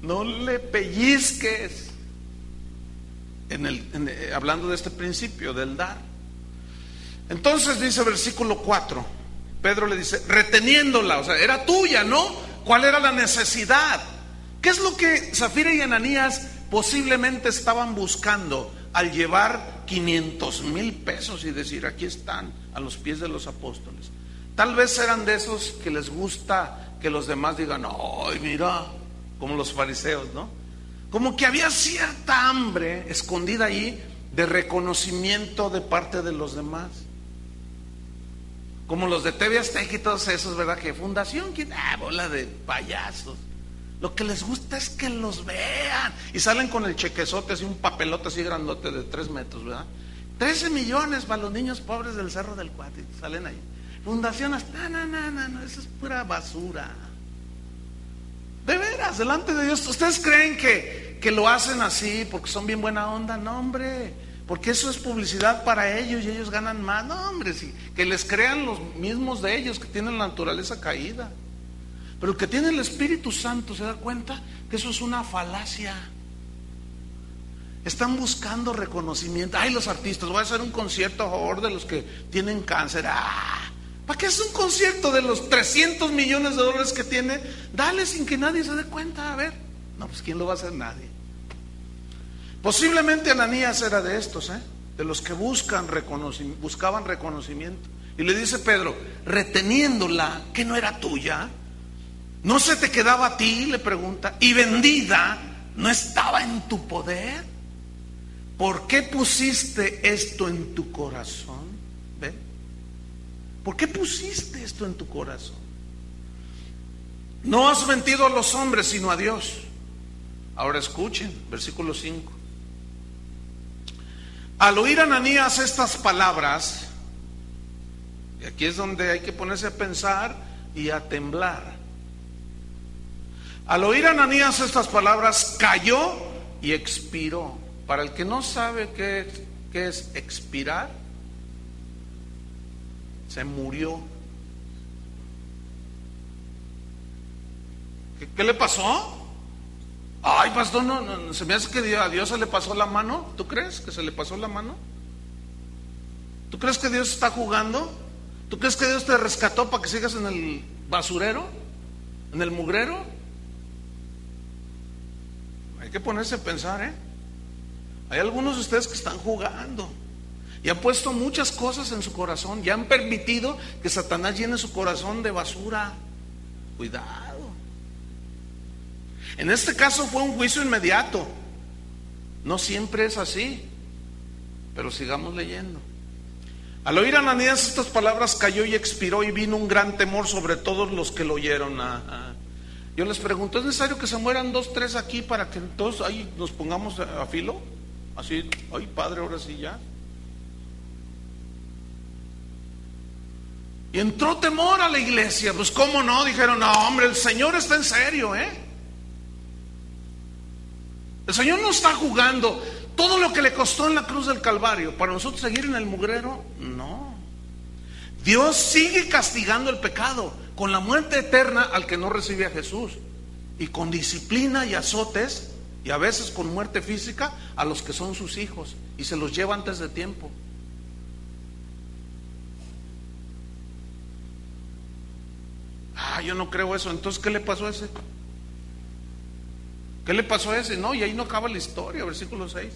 no le pellizques, hablando de este principio del dar. Entonces dice versículo 4, Pedro le dice, reteniéndola, o sea, era tuya, ¿no? ¿Cuál era la necesidad? ¿Qué es lo que Zafira y Ananías posiblemente estaban buscando al llevar 500,000 pesos y decir, aquí están, a los pies de los apóstoles? Tal vez eran de esos que les gusta que los demás digan, ay, mira, como los fariseos, ¿no? Como que había cierta hambre escondida ahí de reconocimiento de parte de los demás. Como los de TV Azteca y todos esos, ¿verdad? Que fundación, bola de payasos. Lo que les gusta es que los vean. Y salen con el chequezote, así un papelote así grandote de 3 metros, ¿verdad? 13 millones para los niños pobres del Cerro del Cuate. Salen ahí. Fundación hasta, no, eso es pura basura. De veras, delante de Dios. ¿Ustedes creen que lo hacen así porque son bien buena onda? No, hombre, porque eso es publicidad para ellos y ellos ganan más. No, hombre, sí, que les crean los mismos de ellos que tienen la naturaleza caída. Pero el que tiene el Espíritu Santo se da cuenta que eso es una falacia. Están buscando reconocimiento. Ay, los artistas, voy a hacer un concierto a favor de los que tienen cáncer. ¿Para qué es un concierto de los 300 millones de dólares que tiene? Dale sin que nadie se dé cuenta. A ver, no, pues ¿quién lo va a hacer? Nadie. Posiblemente Ananías era de estos, de los que buscaban reconocimiento. Y le dice Pedro, reteniéndola, que no era tuya, ¿no se te quedaba a ti? Le pregunta. Y vendida, ¿no estaba en tu poder? ¿Por qué pusiste esto en tu corazón? ¿Ven? ¿Por qué pusiste esto en tu corazón? No has mentido a los hombres, sino a Dios. Ahora escuchen, versículo 5. Al oír Ananías estas palabras, y aquí es donde hay que ponerse a pensar y a temblar. Al oír Ananías estas palabras, cayó y expiró. Para el que no sabe qué es expirar, se murió. ¿Qué le pasó? Ay, pastor, no, se me hace que a Dios se le pasó la mano. ¿Tú crees que se le pasó la mano? ¿Tú crees que Dios está jugando? ¿Tú crees que Dios te rescató para que sigas en el basurero? ¿En el mugrero? Hay que ponerse a pensar, Hay algunos de ustedes que están jugando y han puesto muchas cosas en su corazón y han permitido que Satanás llene su corazón de basura. Cuidado. En este caso fue un juicio inmediato. No siempre es así, pero sigamos leyendo. Al oír Ananías estas palabras, cayó y expiró, y vino un gran temor sobre todos los que lo oyeron. Yo les pregunto, ¿es necesario que se mueran 2, 3 aquí para que todos ahí nos pongamos a filo? Así, ay padre, ahora sí ya. Y entró temor a la iglesia. Pues cómo no, dijeron, no hombre, el Señor está en serio, El Señor no está jugando. Todo lo que le costó en la cruz del Calvario, para nosotros seguir en el mugrero, no. Dios sigue castigando el pecado con la muerte eterna al que no recibe a Jesús, y con disciplina y azotes, y a veces con muerte física a los que son sus hijos, y se los lleva antes de tiempo. Yo no creo eso. Entonces, ¿qué le pasó a ese? ¿Qué le pasó a ese? No, y ahí no acaba la historia, versículo 6.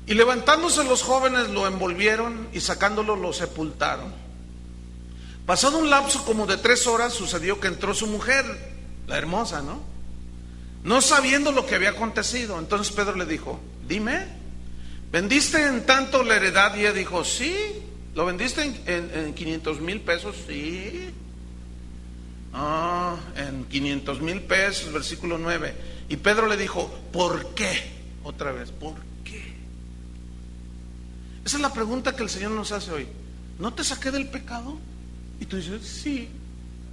Y levantándose los jóvenes lo envolvieron y sacándolo lo sepultaron. Pasado un lapso como de 3 horas sucedió que entró su mujer, la hermosa, no sabiendo lo que había acontecido. Entonces Pedro le dijo, dime, ¿vendiste en tanto la heredad? Y ella dijo, sí. ¿Lo vendiste en 500,000 pesos? Sí. En 500,000 pesos, versículo 9. Y Pedro le dijo, ¿por qué? Otra vez, ¿por qué? Esa es la pregunta que el Señor nos hace hoy. ¿No te saqué del pecado? Y tú dices, sí.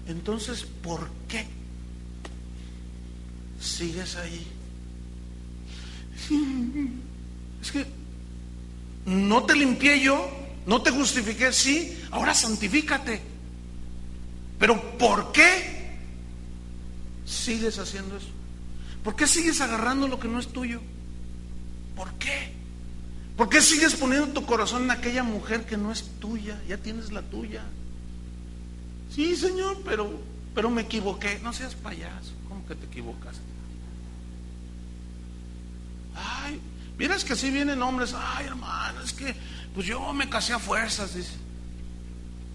Entonces, ¿por qué sigues ahí? Es que no te limpié yo, no te justifiqué, sí. Ahora santifícate. Pero ¿por qué sigues haciendo eso? ¿Por qué sigues agarrando lo que no es tuyo? ¿Por qué? ¿Por qué sigues poniendo tu corazón en aquella mujer que no es tuya? Ya tienes la tuya. Sí, Señor, pero me equivoqué. No seas payaso. ¿Cómo que te equivocaste? Ay, miras que así vienen hombres. Ay, hermano, es que pues yo me casé a fuerzas, dice.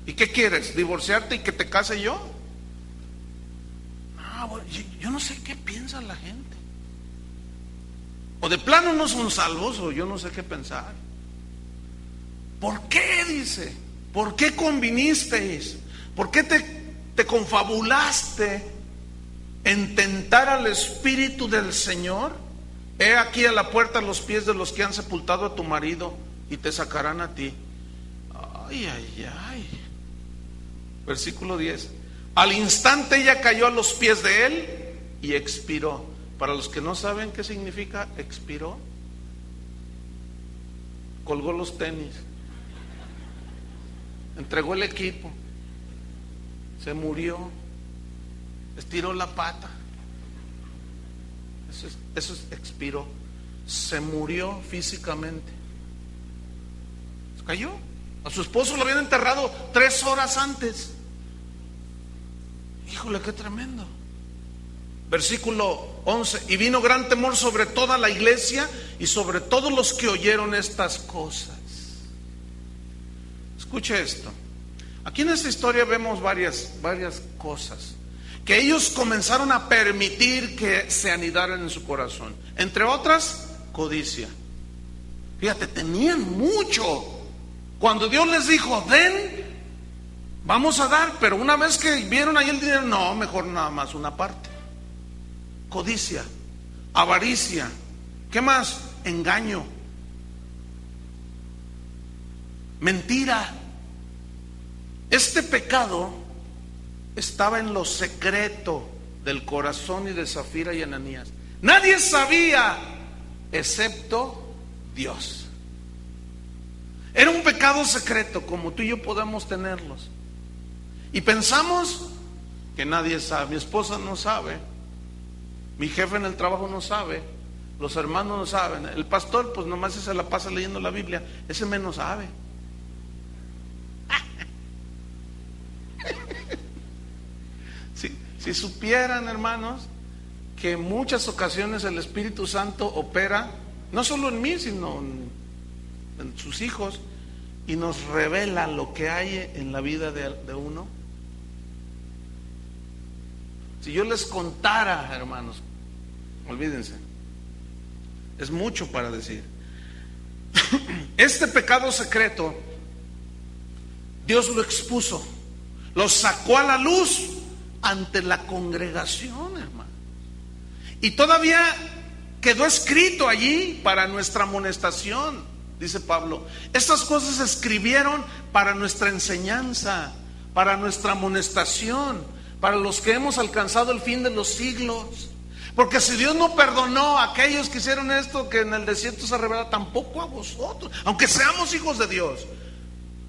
¿Y qué quieres? ¿Divorciarte y que te case yo? Bueno, yo no sé qué piensa la gente. O de plano no son salvos, o yo no sé qué pensar. ¿Por qué? Dice. ¿Por qué convinisteis? ¿Por qué te confabulaste en tentar al Espíritu del Señor? He aquí a la puerta los pies de los que han sepultado a tu marido y te sacarán a ti. Ay, ay, ay. Versículo 10. Al instante ella cayó a los pies de él y expiró. Para los que no saben qué significa expiró, colgó los tenis, entregó el equipo, se murió, estiró la pata. Eso es expiró. Se murió físicamente. Se cayó. A su esposo lo habían enterrado 3 horas antes. Híjole, qué tremendo. Versículo 11. Y vino gran temor sobre toda la iglesia y sobre todos los que oyeron estas cosas. Escuche esto. Aquí en esta historia vemos varias cosas que ellos comenzaron a permitir que se anidaran en su corazón. Entre otras, codicia. Fíjate, tenían mucho. Cuando Dios les dijo, den, vamos a dar, pero una vez que vieron ahí el dinero, no, mejor nada más una parte. Codicia, avaricia, ¿qué más? Engaño, mentira. Este pecado estaba en lo secreto del corazón y de Zafira y Ananías. Nadie sabía excepto Dios. Era un pecado secreto, como tú y yo podemos tenerlos. Y pensamos que nadie sabe. Mi esposa no sabe, mi jefe en el trabajo no sabe, los hermanos no saben, el pastor pues nomás se la pasa leyendo la Biblia, ese menos sabe. Si supieran, hermanos, que en muchas ocasiones el Espíritu Santo opera, no solo en mí, sino en sus hijos, y nos revela lo que hay en la vida de uno. Si yo les contara, hermanos, olvídense, es mucho para decir. Este pecado secreto, Dios lo expuso, lo sacó a la luz ante la congregación, hermano. Y todavía quedó escrito allí para nuestra amonestación, dice Pablo. Estas cosas se escribieron para nuestra enseñanza, para nuestra amonestación, para los que hemos alcanzado el fin de los siglos. Porque si Dios no perdonó a aquellos que hicieron esto, que en el desierto se revela, tampoco a vosotros, aunque seamos hijos de Dios.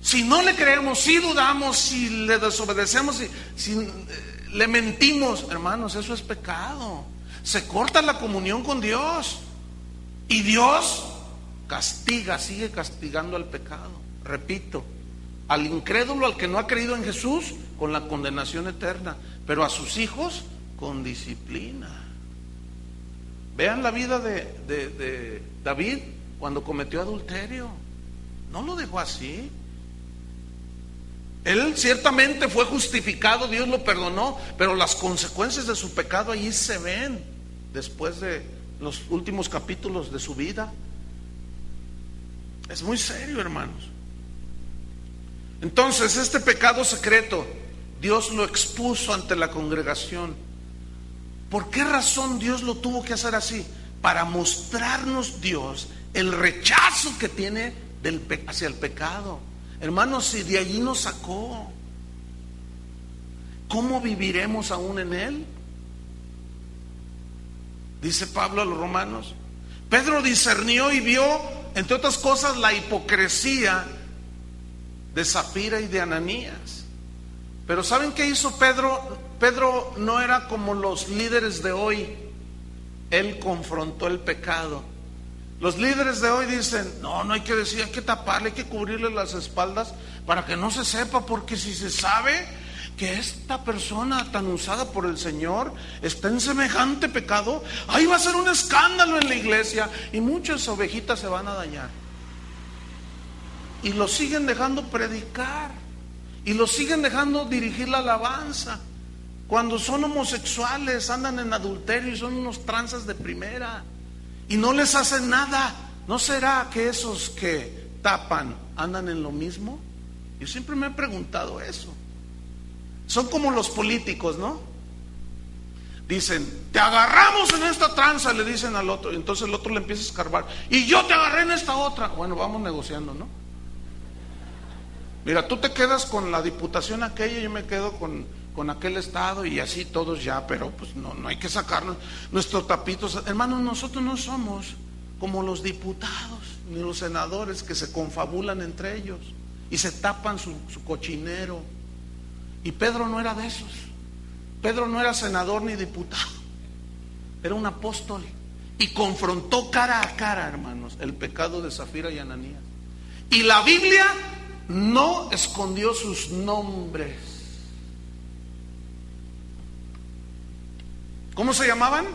Si no le creemos, si dudamos, si le desobedecemos, si le mentimos, hermanos, eso es pecado. Se corta la comunión con Dios. Y Dios castiga, sigue castigando al pecado. Repito, al incrédulo, al que no ha creído en Jesús, con la condenación eterna, pero a sus hijos con disciplina. Vean la vida de David cuando cometió adulterio. No lo dejó así. Él ciertamente fue justificado, Dios lo perdonó, pero las consecuencias de su pecado allí se ven después de los últimos capítulos de su vida. Es muy serio, hermanos. Entonces, este pecado secreto, Dios lo expuso ante la congregación. ¿Por qué razón Dios lo tuvo que hacer así? Para mostrarnos Dios el rechazo que tiene hacia el pecado. Hermanos, si de allí nos sacó, ¿cómo viviremos aún en él? Dice Pablo a los romanos. Pedro discernió y vio, entre otras cosas, la hipocresía de Zafira y de Ananías. Pero ¿saben qué hizo Pedro? Pedro no era como los líderes de hoy. Él confrontó el pecado. Los líderes de hoy dicen, no hay que decir, hay que taparle, hay que cubrirle las espaldas para que no se sepa, porque si se sabe que esta persona tan usada por el Señor está en semejante pecado, ahí va a ser un escándalo en la iglesia y muchas ovejitas se van a dañar. Y lo siguen dejando predicar, y lo siguen dejando dirigir la alabanza. Cuando son homosexuales, andan en adulterio y son unos tranzas de primera y no les hacen nada. ¿No será que esos que tapan andan en lo mismo? Yo siempre me he preguntado eso. Son como los políticos, ¿no? Dicen, te agarramos en esta tranza, le dicen al otro, y entonces el otro le empieza a escarbar, y yo te agarré en esta otra. Bueno, vamos negociando, ¿no? Mira, tú te quedas con la diputación aquella, yo me quedo con aquel estado, y así todos ya, pero pues no hay que sacarnos nuestros tapitos. Hermanos, nosotros no somos como los diputados ni los senadores que se confabulan entre ellos y se tapan su cochinero. Y Pedro no era de esos. Pedro no era senador ni diputado, era un apóstol y confrontó cara a cara, hermanos, el pecado de Zafira y Ananías. Y la Biblia no escondió sus nombres. ¿Cómo se llamaban?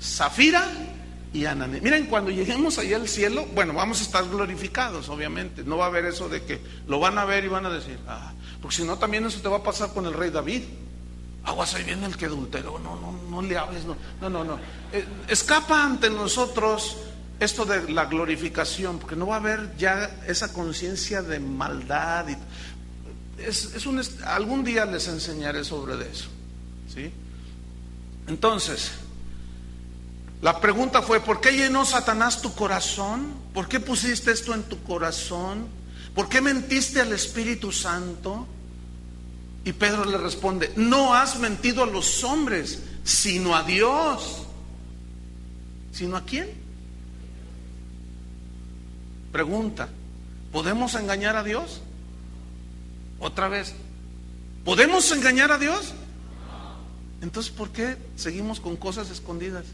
Zafira y Ananías. Miren, cuando lleguemos allá al cielo, bueno, vamos a estar glorificados, obviamente. No va a haber eso de que lo van a ver y van a decir, porque si no también eso te va a pasar con el rey David. Aguas, ahí viene el que adulteró, no le hables, no. Escapa ante nosotros esto de la glorificación, porque no va a haber ya esa conciencia de maldad. Algún día les enseñaré sobre eso, ¿sí? Entonces, la pregunta fue, ¿por qué llenó Satanás tu corazón? ¿Por qué pusiste esto en tu corazón? ¿Por qué mentiste al Espíritu Santo? Y Pedro le responde, no has mentido a los hombres, sino a Dios. ¿Sino a quién? Pregunta, ¿podemos engañar a Dios? Otra vez, ¿podemos engañar a Dios? Entonces, ¿por qué seguimos con cosas escondidas?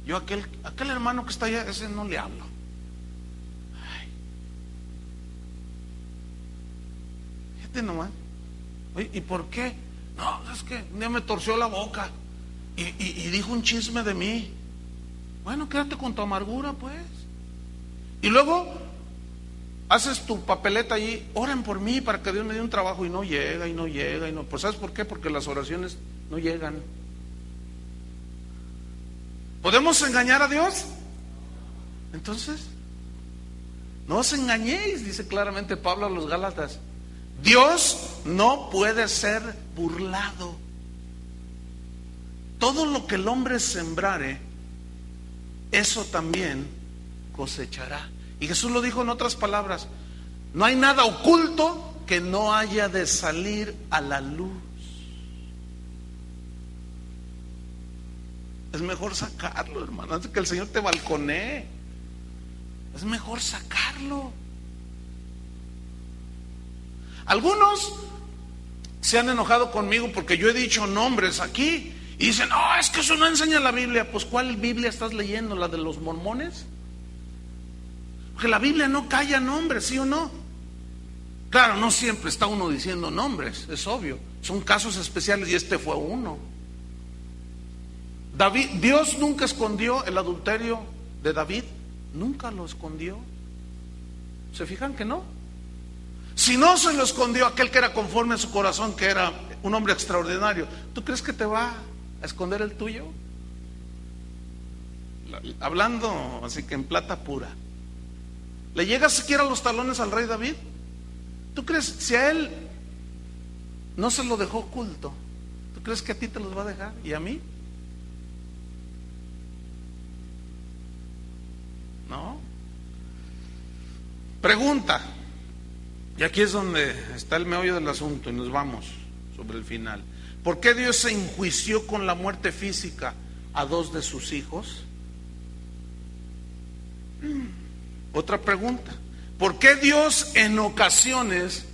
Yo aquel hermano que está allá, ese no le hablo. Fíjate nomás. Oye, ¿y por qué? No, es que un día me torció la boca y dijo un chisme de mí. Bueno, quédate con tu amargura, pues. Y luego haces tu papeleta allí, oren por mí para que Dios me dé un trabajo, y no llega. Pues ¿sabes por qué? Porque las oraciones no llegan. ¿Podemos engañar a Dios? Entonces, no os engañéis, dice claramente Pablo a los Gálatas. Dios no puede ser burlado. todo lo que el hombre sembrare, eso también cosechará. Y Jesús lo dijo en otras palabras: no hay nada oculto que no haya de salir a la luz. Es mejor sacarlo, hermano, antes que el Señor te balconee. Es mejor sacarlo. Algunos se han enojado conmigo porque yo he dicho nombres aquí y dicen: no, es que eso no enseña la Biblia. Pues ¿cuál Biblia estás leyendo? ¿La de los mormones? Porque la Biblia no calla nombres, ¿sí o no? Claro, no siempre está uno diciendo nombres, es obvio. Son casos especiales y este fue uno. Dios nunca escondió el adulterio de David, nunca lo escondió. ¿Se fijan que no? Si no se lo escondió aquel que era conforme a su corazón, que era un hombre extraordinario, ¿tú crees que te va a esconder el tuyo? Hablando así que en plata pura, ¿le llega siquiera los talones al rey David? ¿Tú crees, si a él no se lo dejó oculto, tú crees que a ti te los va a dejar y a mí? No. Pregunta, y aquí es donde está el meollo del asunto y nos vamos sobre el final. ¿Por qué Dios se enjuició con la muerte física a 2 de sus hijos? Otra pregunta, ¿por qué Dios en ocasiones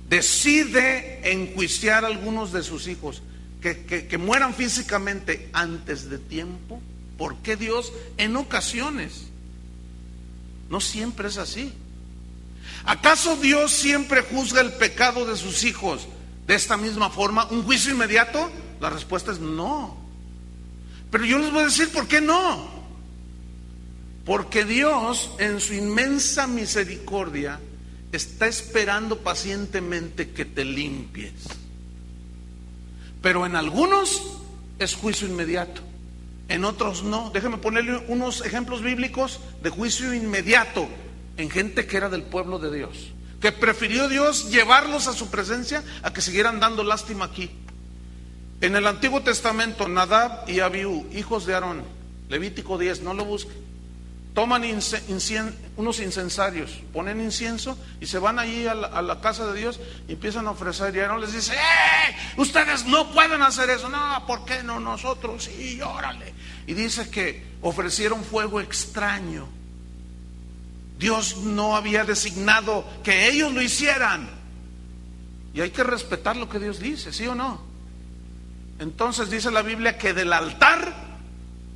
decide enjuiciar a algunos de sus hijos que mueran físicamente antes de tiempo? ¿Por qué Dios en ocasiones? No siempre es así. ¿Acaso Dios siempre juzga el pecado de sus hijos de esta misma forma? ¿Un juicio inmediato? La respuesta es no. Pero yo les voy a decir por qué no. Porque Dios, en su inmensa misericordia, está esperando pacientemente que te limpies. Pero en algunos es juicio inmediato, en otros no. Déjeme ponerle unos ejemplos bíblicos de juicio inmediato en gente que era del pueblo de Dios, que prefirió Dios llevarlos a su presencia a que siguieran dando lástima aquí. En el Antiguo Testamento, Nadab y Abiú, hijos de Aarón, Levítico 10, no lo busquen, toman unos incensarios, ponen incienso y se van allí a la casa de Dios y empiezan a ofrecer. Y Aarón les dice: ustedes no pueden hacer eso. No, ¿por qué no? Nosotros sí, órale. Y dice que ofrecieron fuego extraño. Dios no había designado que ellos lo hicieran. Y hay que respetar lo que Dios dice, ¿sí o no? Entonces dice la Biblia que del altar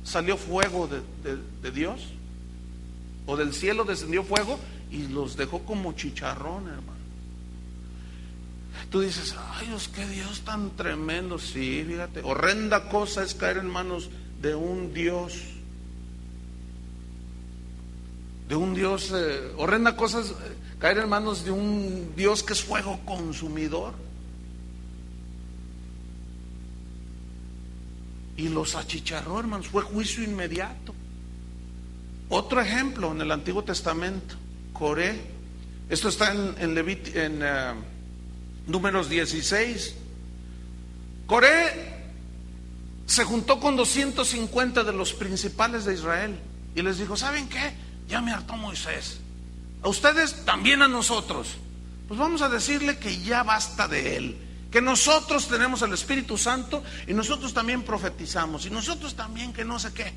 salió fuego de Dios, o del cielo descendió fuego y los dejó como chicharrón, hermano. Tú dices: ay Dios, qué Dios tan tremendo. Sí, fíjate, horrenda cosa es caer en manos de un Dios. Horrenda cosa es caer en manos de un Dios que es fuego consumidor. Y los achicharró, hermanos, fue juicio inmediato. Otro ejemplo en el Antiguo Testamento, Coré. Esto está en Números 16. Coré se juntó con 250 de los principales de Israel y les dijo: ¿saben qué? Ya me hartó Moisés. A ustedes, también a nosotros. Pues vamos a decirle que ya basta de él, que nosotros tenemos el Espíritu Santo y nosotros también profetizamos y nosotros también que no sé qué.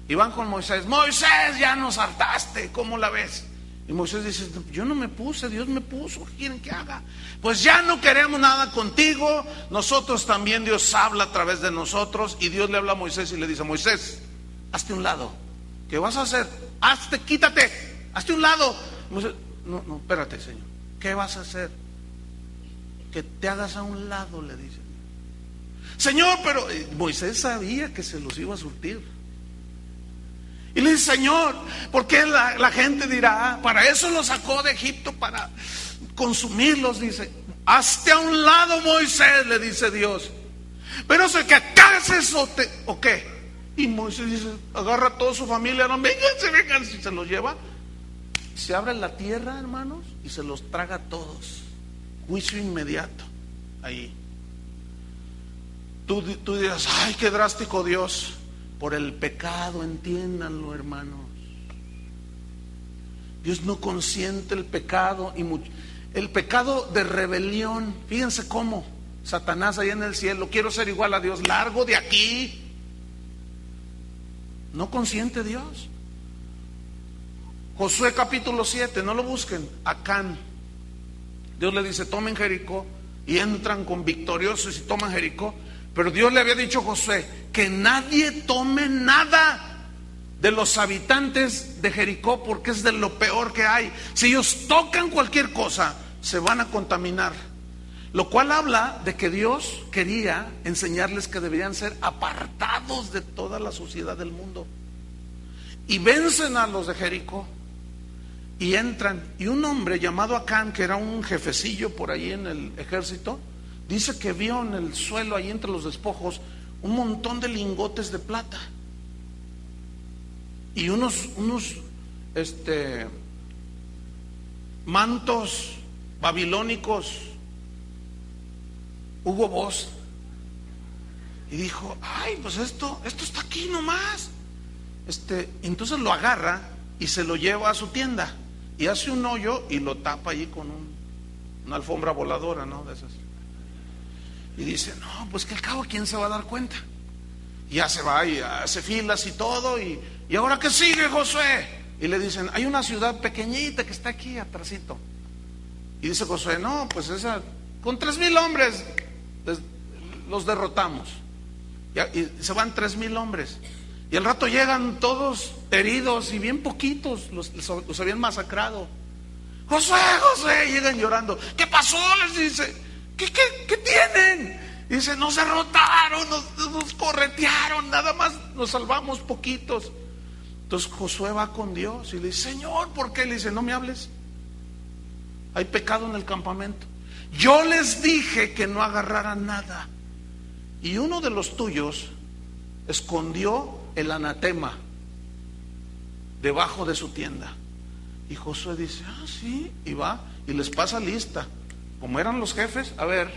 Y van con Moisés: Moisés, ya nos hartaste, ¿cómo la ves? Y Moisés dice: yo no me puse, Dios me puso, ¿qué quieren que haga? Pues ya no queremos nada contigo, nosotros también, Dios habla a través de nosotros. Y Dios le habla a Moisés y le dice: Moisés, hazte un lado. ¿Qué vas a hacer? Quítate, hazte un lado. Moisés: no, espérate, Señor, ¿qué vas a hacer? Que te hagas a un lado, le dice. Señor, pero Moisés sabía que se los iba a surtir. Y le dice: Señor, ¿por qué la gente dirá? Para eso los sacó de Egipto, para consumirlos. Dice: hazte a un lado, Moisés, le dice Dios. Pero es el que hagas eso, ¿o qué? Y Moisés dice: agarra a toda su familia, no, vénganse, y se los lleva. Se abre la tierra, hermanos, y se los traga a todos. Juicio inmediato ahí. Tú dirás, ay, qué drástico Dios. Por el pecado, entiéndanlo, hermanos. Dios no consiente el pecado, y el pecado de rebelión. Fíjense cómo Satanás allá en el cielo: quiero ser igual a Dios, largo de aquí. No consiente Dios. Josué capítulo 7, no lo busquen. Acán, Dios le dice: tomen Jericó, y entran con victoriosos y toman Jericó. Pero Dios le había dicho a Josué que nadie tome nada de los habitantes de Jericó, porque es de lo peor que hay. Si ellos tocan cualquier cosa, se van a contaminar. Lo cual habla de que Dios quería enseñarles que deberían ser apartados de toda la suciedad del mundo. Y vencen a los de Jericó y entran. Y un hombre llamado Acán, que era un jefecillo por ahí en el ejército, dice que vio en el suelo, ahí entre los despojos, un montón de lingotes de plata y unos mantos babilónicos. Hubo voz y dijo: ay, pues esto está aquí nomás. Entonces lo agarra y se lo lleva a su tienda y hace un hoyo y lo tapa allí con una alfombra voladora, ¿no? De esas. Y dice: no, pues que al cabo, ¿quién se va a dar cuenta? Y ya se va y hace filas y todo. ¿Y ahora qué sigue, Josué? Y le dicen: hay una ciudad pequeñita que está aquí atrásito. Y dice Josué: no, pues esa, con 3,000 hombres los derrotamos. Y se van 3,000 hombres. Y al rato llegan todos heridos y bien poquitos, los habían masacrado. Josué, llegan llorando. ¿Qué pasó? Les dice. ¿Qué tienen? Y dice: nos derrotaron, nos corretearon, nada más nos salvamos poquitos. Entonces Josué va con Dios y le dice: Señor, ¿por qué? Le dice: no me hables, hay pecado en el campamento. Yo les dije que no agarraran nada, y uno de los tuyos escondió el anatema debajo de su tienda. Y Josué dice: ah, sí. Y va y les pasa lista. Como eran los jefes: a ver,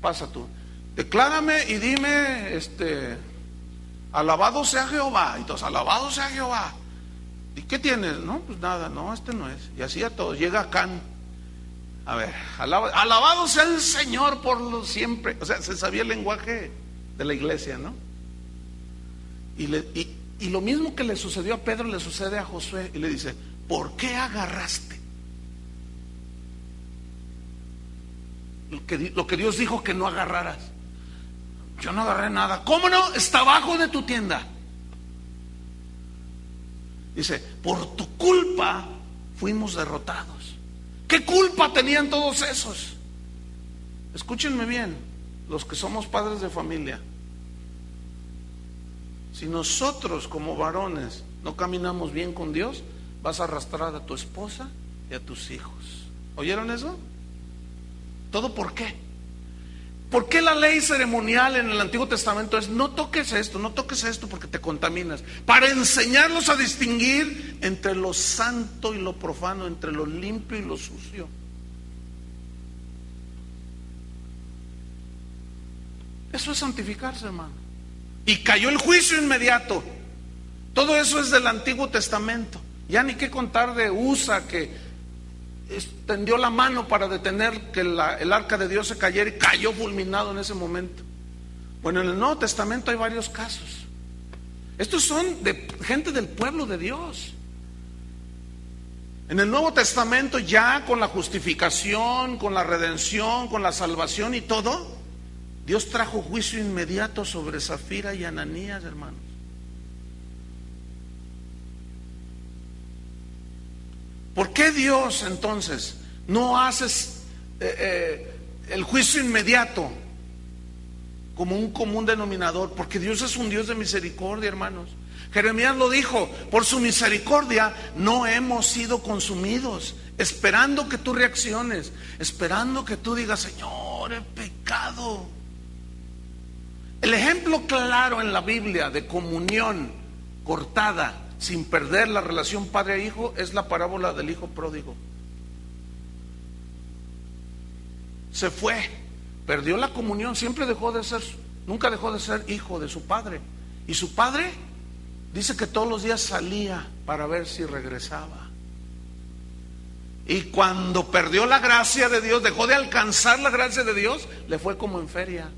pasa tú, declárame y dime, alabado sea Jehová. Y todos: alabado sea Jehová. ¿Y qué tienes? No, pues nada, no, no es. Y así a todos. Llega Acán: a ver, alabado sea el Señor por lo siempre. O sea, se sabía el lenguaje de la iglesia, ¿no? Y lo mismo que le sucedió a Pedro le sucede a Josué. Y le dice: ¿por qué agarraste lo que Dios dijo que no agarraras? Yo no agarré nada. ¿Cómo no? Está abajo de tu tienda. Dice: por tu culpa fuimos derrotados. ¿Qué culpa tenían todos esos? Escúchenme bien, los que somos padres de familia. Si nosotros como varones no caminamos bien con Dios, vas a arrastrar a tu esposa y a tus hijos. ¿Oyeron eso? ¿Todo por qué? ¿Por qué la ley ceremonial en el Antiguo Testamento es: no toques esto, no toques esto porque te contaminas? Para enseñarlos a distinguir entre lo santo y lo profano, entre lo limpio y lo sucio. Eso es santificarse, hermano. Y cayó el juicio inmediato. Todo eso es del Antiguo Testamento. Ya ni qué contar de Usa, que extendió la mano para detener que el arca de Dios se cayera y cayó fulminado en ese momento. Bueno, en el Nuevo Testamento hay varios casos. Estos son de gente del pueblo de Dios. En el Nuevo Testamento, ya con la justificación, con la redención, con la salvación y todo, Dios trajo juicio inmediato sobre Zafira y Ananías, hermanos. ¿Por qué Dios entonces no hace el juicio inmediato como un común denominador? Porque Dios es un Dios de misericordia, hermanos. Jeremías lo dijo: por su misericordia no hemos sido consumidos. Esperando que tú reacciones, esperando que tú digas: Señor, he pecado. El ejemplo claro en la Biblia de comunión cortada sin perder la relación padre-hijo es la parábola del hijo pródigo. Se fue, perdió la comunión, siempre dejó de ser nunca dejó de ser hijo de su padre. Y su padre dice que todos los días salía para ver si regresaba. Y cuando perdió la gracia de Dios, dejó de alcanzar la gracia de Dios, le fue como en feria.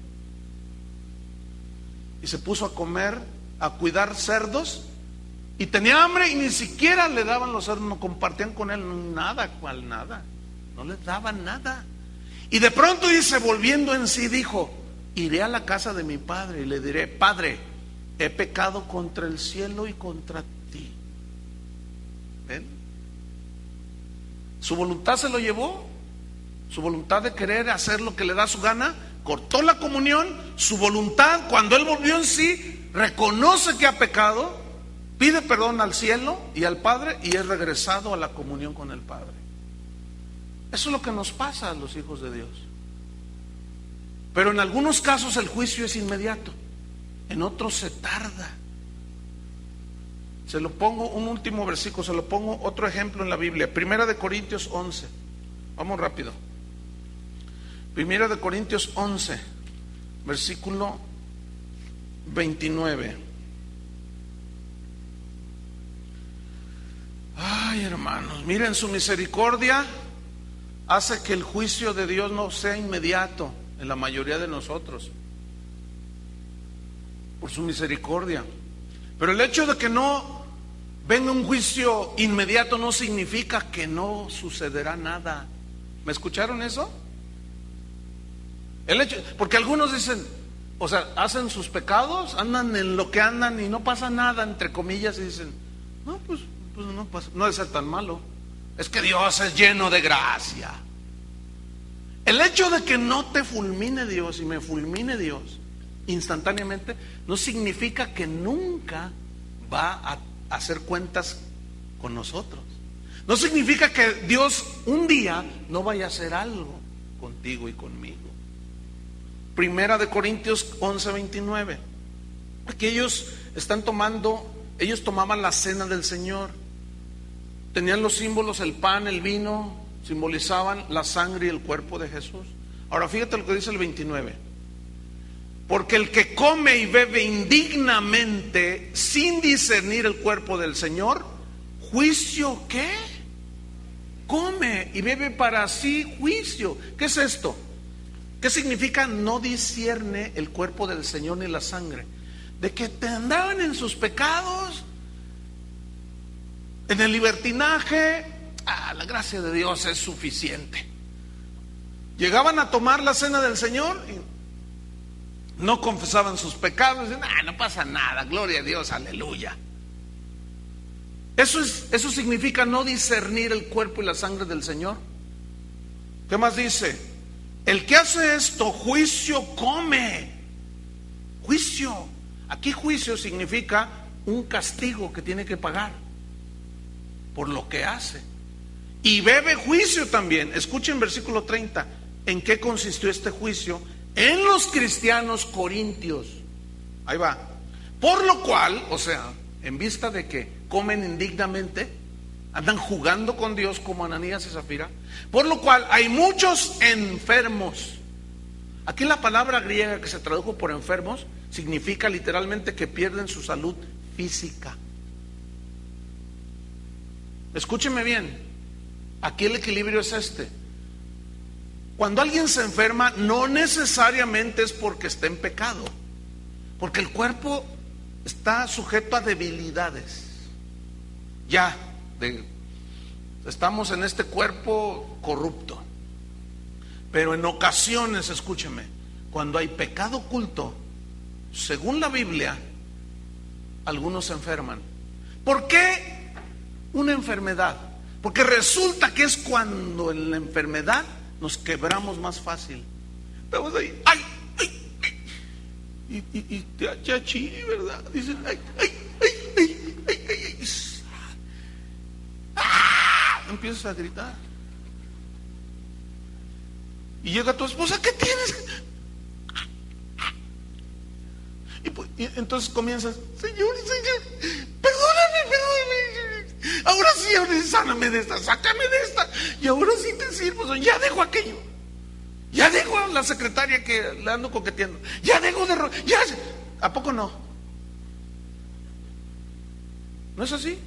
Y se puso a comer, a cuidar cerdos, y tenía hambre y ni siquiera le daban los cerdos, no compartían con él nada, cual nada, no les daban nada. Y de pronto dice, volviendo en sí, dijo: iré a la casa de mi padre y le diré: Padre, he pecado contra el cielo y contra ti. ¿Ven? Su voluntad se lo llevó, su voluntad de querer hacer lo que le da su gana, cortó la comunión. Su voluntad, cuando él volvió en sí, reconoce que ha pecado, pide perdón al cielo y al Padre, y es regresado a la comunión con el Padre. Eso es lo que nos pasa a los hijos de Dios. Pero en algunos casos el juicio es inmediato, en otros se tarda. Se lo pongo un último versículo, se lo pongo otro ejemplo en la Biblia. Primera de Corintios 11. Vamos rápido. Primera de Corintios 11, versículo 29. Ay, hermanos, miren, su misericordia hace que el juicio de Dios no sea inmediato en la mayoría de nosotros, por su misericordia. Pero el hecho de que no venga un juicio inmediato no significa que no sucederá nada. ¿Me escucharon eso? El hecho, porque algunos dicen, o sea, hacen sus pecados, andan en lo que andan y no pasa nada, entre comillas, y dicen, no, pues no pasa, no debe ser tan malo. Es que Dios es lleno de gracia. El hecho de que no te fulmine Dios y me fulmine Dios instantáneamente no significa que nunca va a hacer cuentas con nosotros. No significa que Dios un día no vaya a hacer algo contigo y conmigo. Primera de Corintios 11, 29. Aquí ellos tomaban la cena del Señor. Tenían los símbolos, el pan, el vino, simbolizaban la sangre y el cuerpo de Jesús. Ahora fíjate lo que dice el 29. Porque el que come y bebe indignamente, sin discernir el cuerpo del Señor, juicio, ¿qué? Come y bebe para sí juicio. ¿Qué es esto? ¿Qué significa no discierne el cuerpo del Señor ni la sangre? De que te andaban en sus pecados, en el libertinaje. La gracia de Dios es suficiente. Llegaban a tomar la cena del Señor y no confesaban sus pecados. Dicen, no pasa nada, gloria a Dios, aleluya. Eso significa no discernir el cuerpo y la sangre del Señor. ¿Qué más dice? El que hace esto, juicio come. Juicio. Aquí juicio significa un castigo que tiene que pagar por lo que hace. Y bebe juicio también. Escuchen versículo 30. ¿En qué consistió este juicio? En los cristianos corintios. Ahí va. Por lo cual, o sea, en vista de que comen indignamente, andan jugando con Dios como Ananías y Zafira, por lo cual hay muchos enfermos. Aquí la palabra griega que se tradujo por enfermos significa literalmente que pierden su salud física. Escúcheme bien, aquí el equilibrio es este. Cuando alguien se enferma, no necesariamente es porque está en pecado, porque el cuerpo está sujeto a debilidades. Estamos en este cuerpo corrupto. Pero en ocasiones, escúcheme, cuando hay pecado oculto, según la Biblia, algunos se enferman. ¿Por qué una enfermedad? Porque resulta que es cuando en la enfermedad nos quebramos más fácil. Estamos ahí, y te achachí, ¿verdad? Dicen, empiezas a gritar. Y llega tu esposa, ¿qué tienes? Y entonces comienzas, Señor, perdóname. Ahora sí, sáname de esta, sácame de esta. Y ahora sí te sirvo, ya dejo aquello. Ya dejo a la secretaria que le ando coqueteando. Ya dejo de... Ya, ¿a poco no? ¿No es así?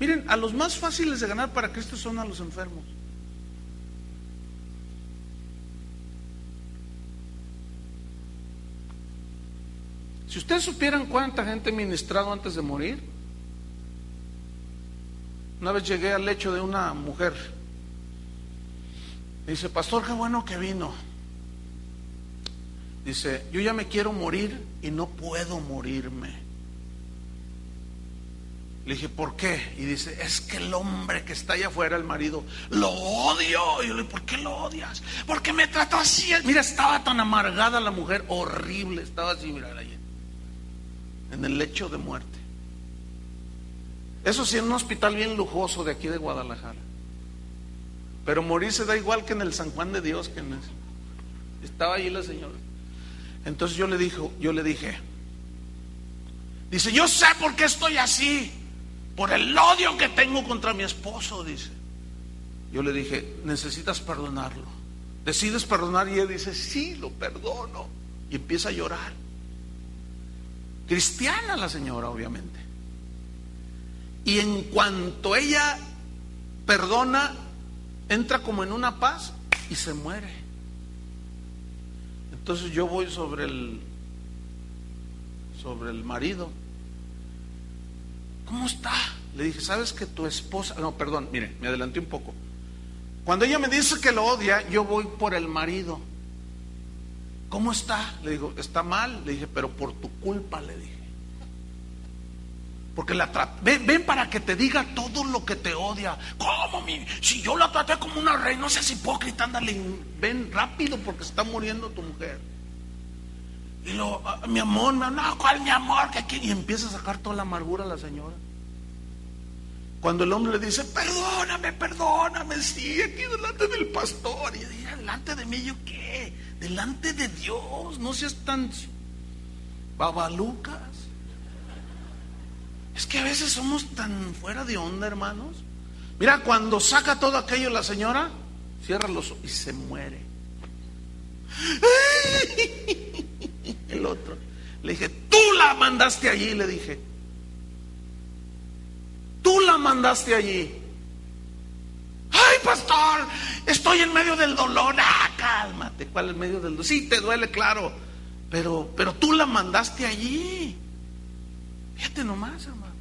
Miren, a los más fáciles de ganar para Cristo son a los enfermos. Si ustedes supieran cuánta gente he ministrado antes de morir. Una vez llegué al lecho de una mujer. Me dice, pastor, qué bueno que vino. Dice, yo ya me quiero morir y no puedo morirme. Le dije, ¿por qué? Y dice, es que el hombre que está allá afuera, el marido, lo odio. Y yo le dije, ¿por qué lo odias? Porque me trató así. Mira, estaba tan amargada la mujer, horrible. Estaba así, mira, ahí, en el lecho de muerte. Eso sí, en un hospital bien lujoso de aquí de Guadalajara. Pero morirse da igual que en el San Juan de Dios, que en ese. Estaba allí la señora. Entonces yo le dije, dice, yo sé por qué estoy así, por el odio que tengo contra mi esposo, dice. Yo le dije, necesitas perdonarlo. ¿Decides perdonar? Y ella dice, sí, lo perdono. Y empieza a llorar. Cristiana la señora, obviamente. Y en cuanto ella perdona, entra como en una paz y se muere. Entonces yo voy sobre el marido. ¿Cómo está? Le dije, ¿sabes que tu esposa? No, perdón, mire, me adelanté un poco. Cuando ella me dice que lo odia, yo voy por el marido. ¿Cómo está? Le digo, está mal. Le dije, pero por tu culpa, le dije. Porque ven para que te diga todo lo que te odia. ¿Cómo? Si yo la traté como una reina, no seas hipócrita, ándale, ven rápido porque se está muriendo tu mujer. Y mi amor, no, ¿cuál mi amor? Y empieza a sacar toda la amargura a la señora. Cuando el hombre le dice, perdóname, sí, aquí delante del pastor. Y ella, delante de mí, ¿yo qué? Delante de Dios, no seas tan babalucas. Es que a veces somos tan fuera de onda, hermanos. Mira, cuando saca todo aquello la señora, cierra los ojos y se muere. El otro, le dije, tú la mandaste allí, le dije. Tú la mandaste allí. Ay, pastor, estoy en medio del dolor. Ah, cálmate, ¿cuál es el medio del dolor? Sí, te duele, claro, pero tú la mandaste allí. Fíjate nomás, hermano.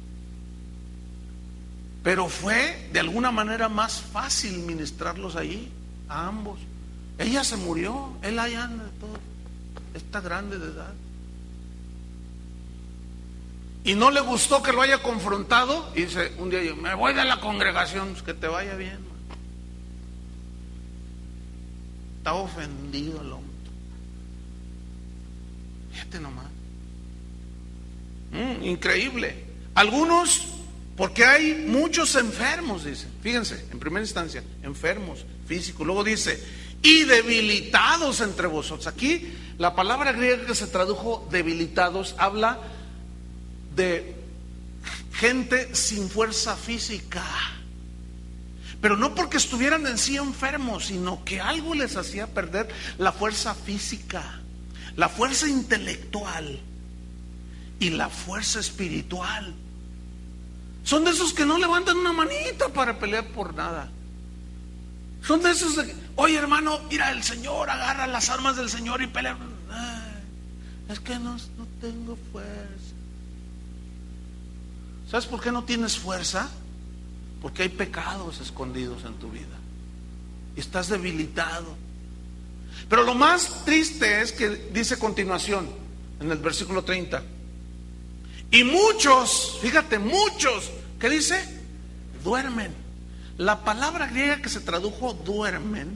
Pero fue de alguna manera más fácil ministrarlos allí, a ambos. Ella se murió, él ahí anda, todo, está grande de edad. Y no le gustó que lo haya confrontado. Y dice, un día yo, me voy de la congregación, pues que te vaya bien, man. Está ofendido el hombre. Fíjate nomás. Increíble. Algunos, porque hay muchos enfermos, dice. Fíjense, en primera instancia, enfermos físicos. Luego dice, y debilitados entre vosotros. Aquí la palabra griega que se tradujo debilitados habla de gente sin fuerza física, pero no porque estuvieran en sí enfermos, sino que algo les hacía perder la fuerza física, la fuerza intelectual y la fuerza espiritual. Son de esos que no levantan una manita para pelear por nada. Son de esos de, oye hermano, mira, el Señor agarra las armas del Señor y pelea. Es que no tengo fuerza. ¿Sabes por qué no tienes fuerza? Porque hay pecados escondidos en tu vida y estás debilitado. Pero lo más triste es que dice a continuación en el versículo 30, y muchos, fíjate, muchos, ¿qué dice? Duermen. La palabra griega que se tradujo duermen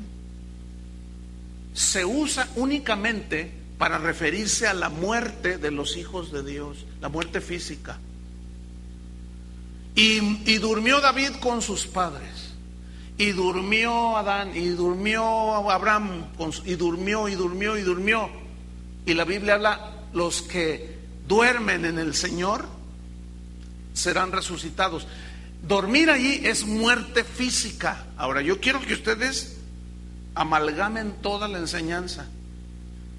se usa únicamente para referirse a la muerte de los hijos de Dios, la muerte física. Y durmió David con sus padres, y durmió Adán, y durmió Abraham, y durmió. Y la Biblia habla, los que duermen en el Señor serán resucitados. Dormir allí es muerte física. Ahora yo quiero que ustedes amalgamen toda la enseñanza.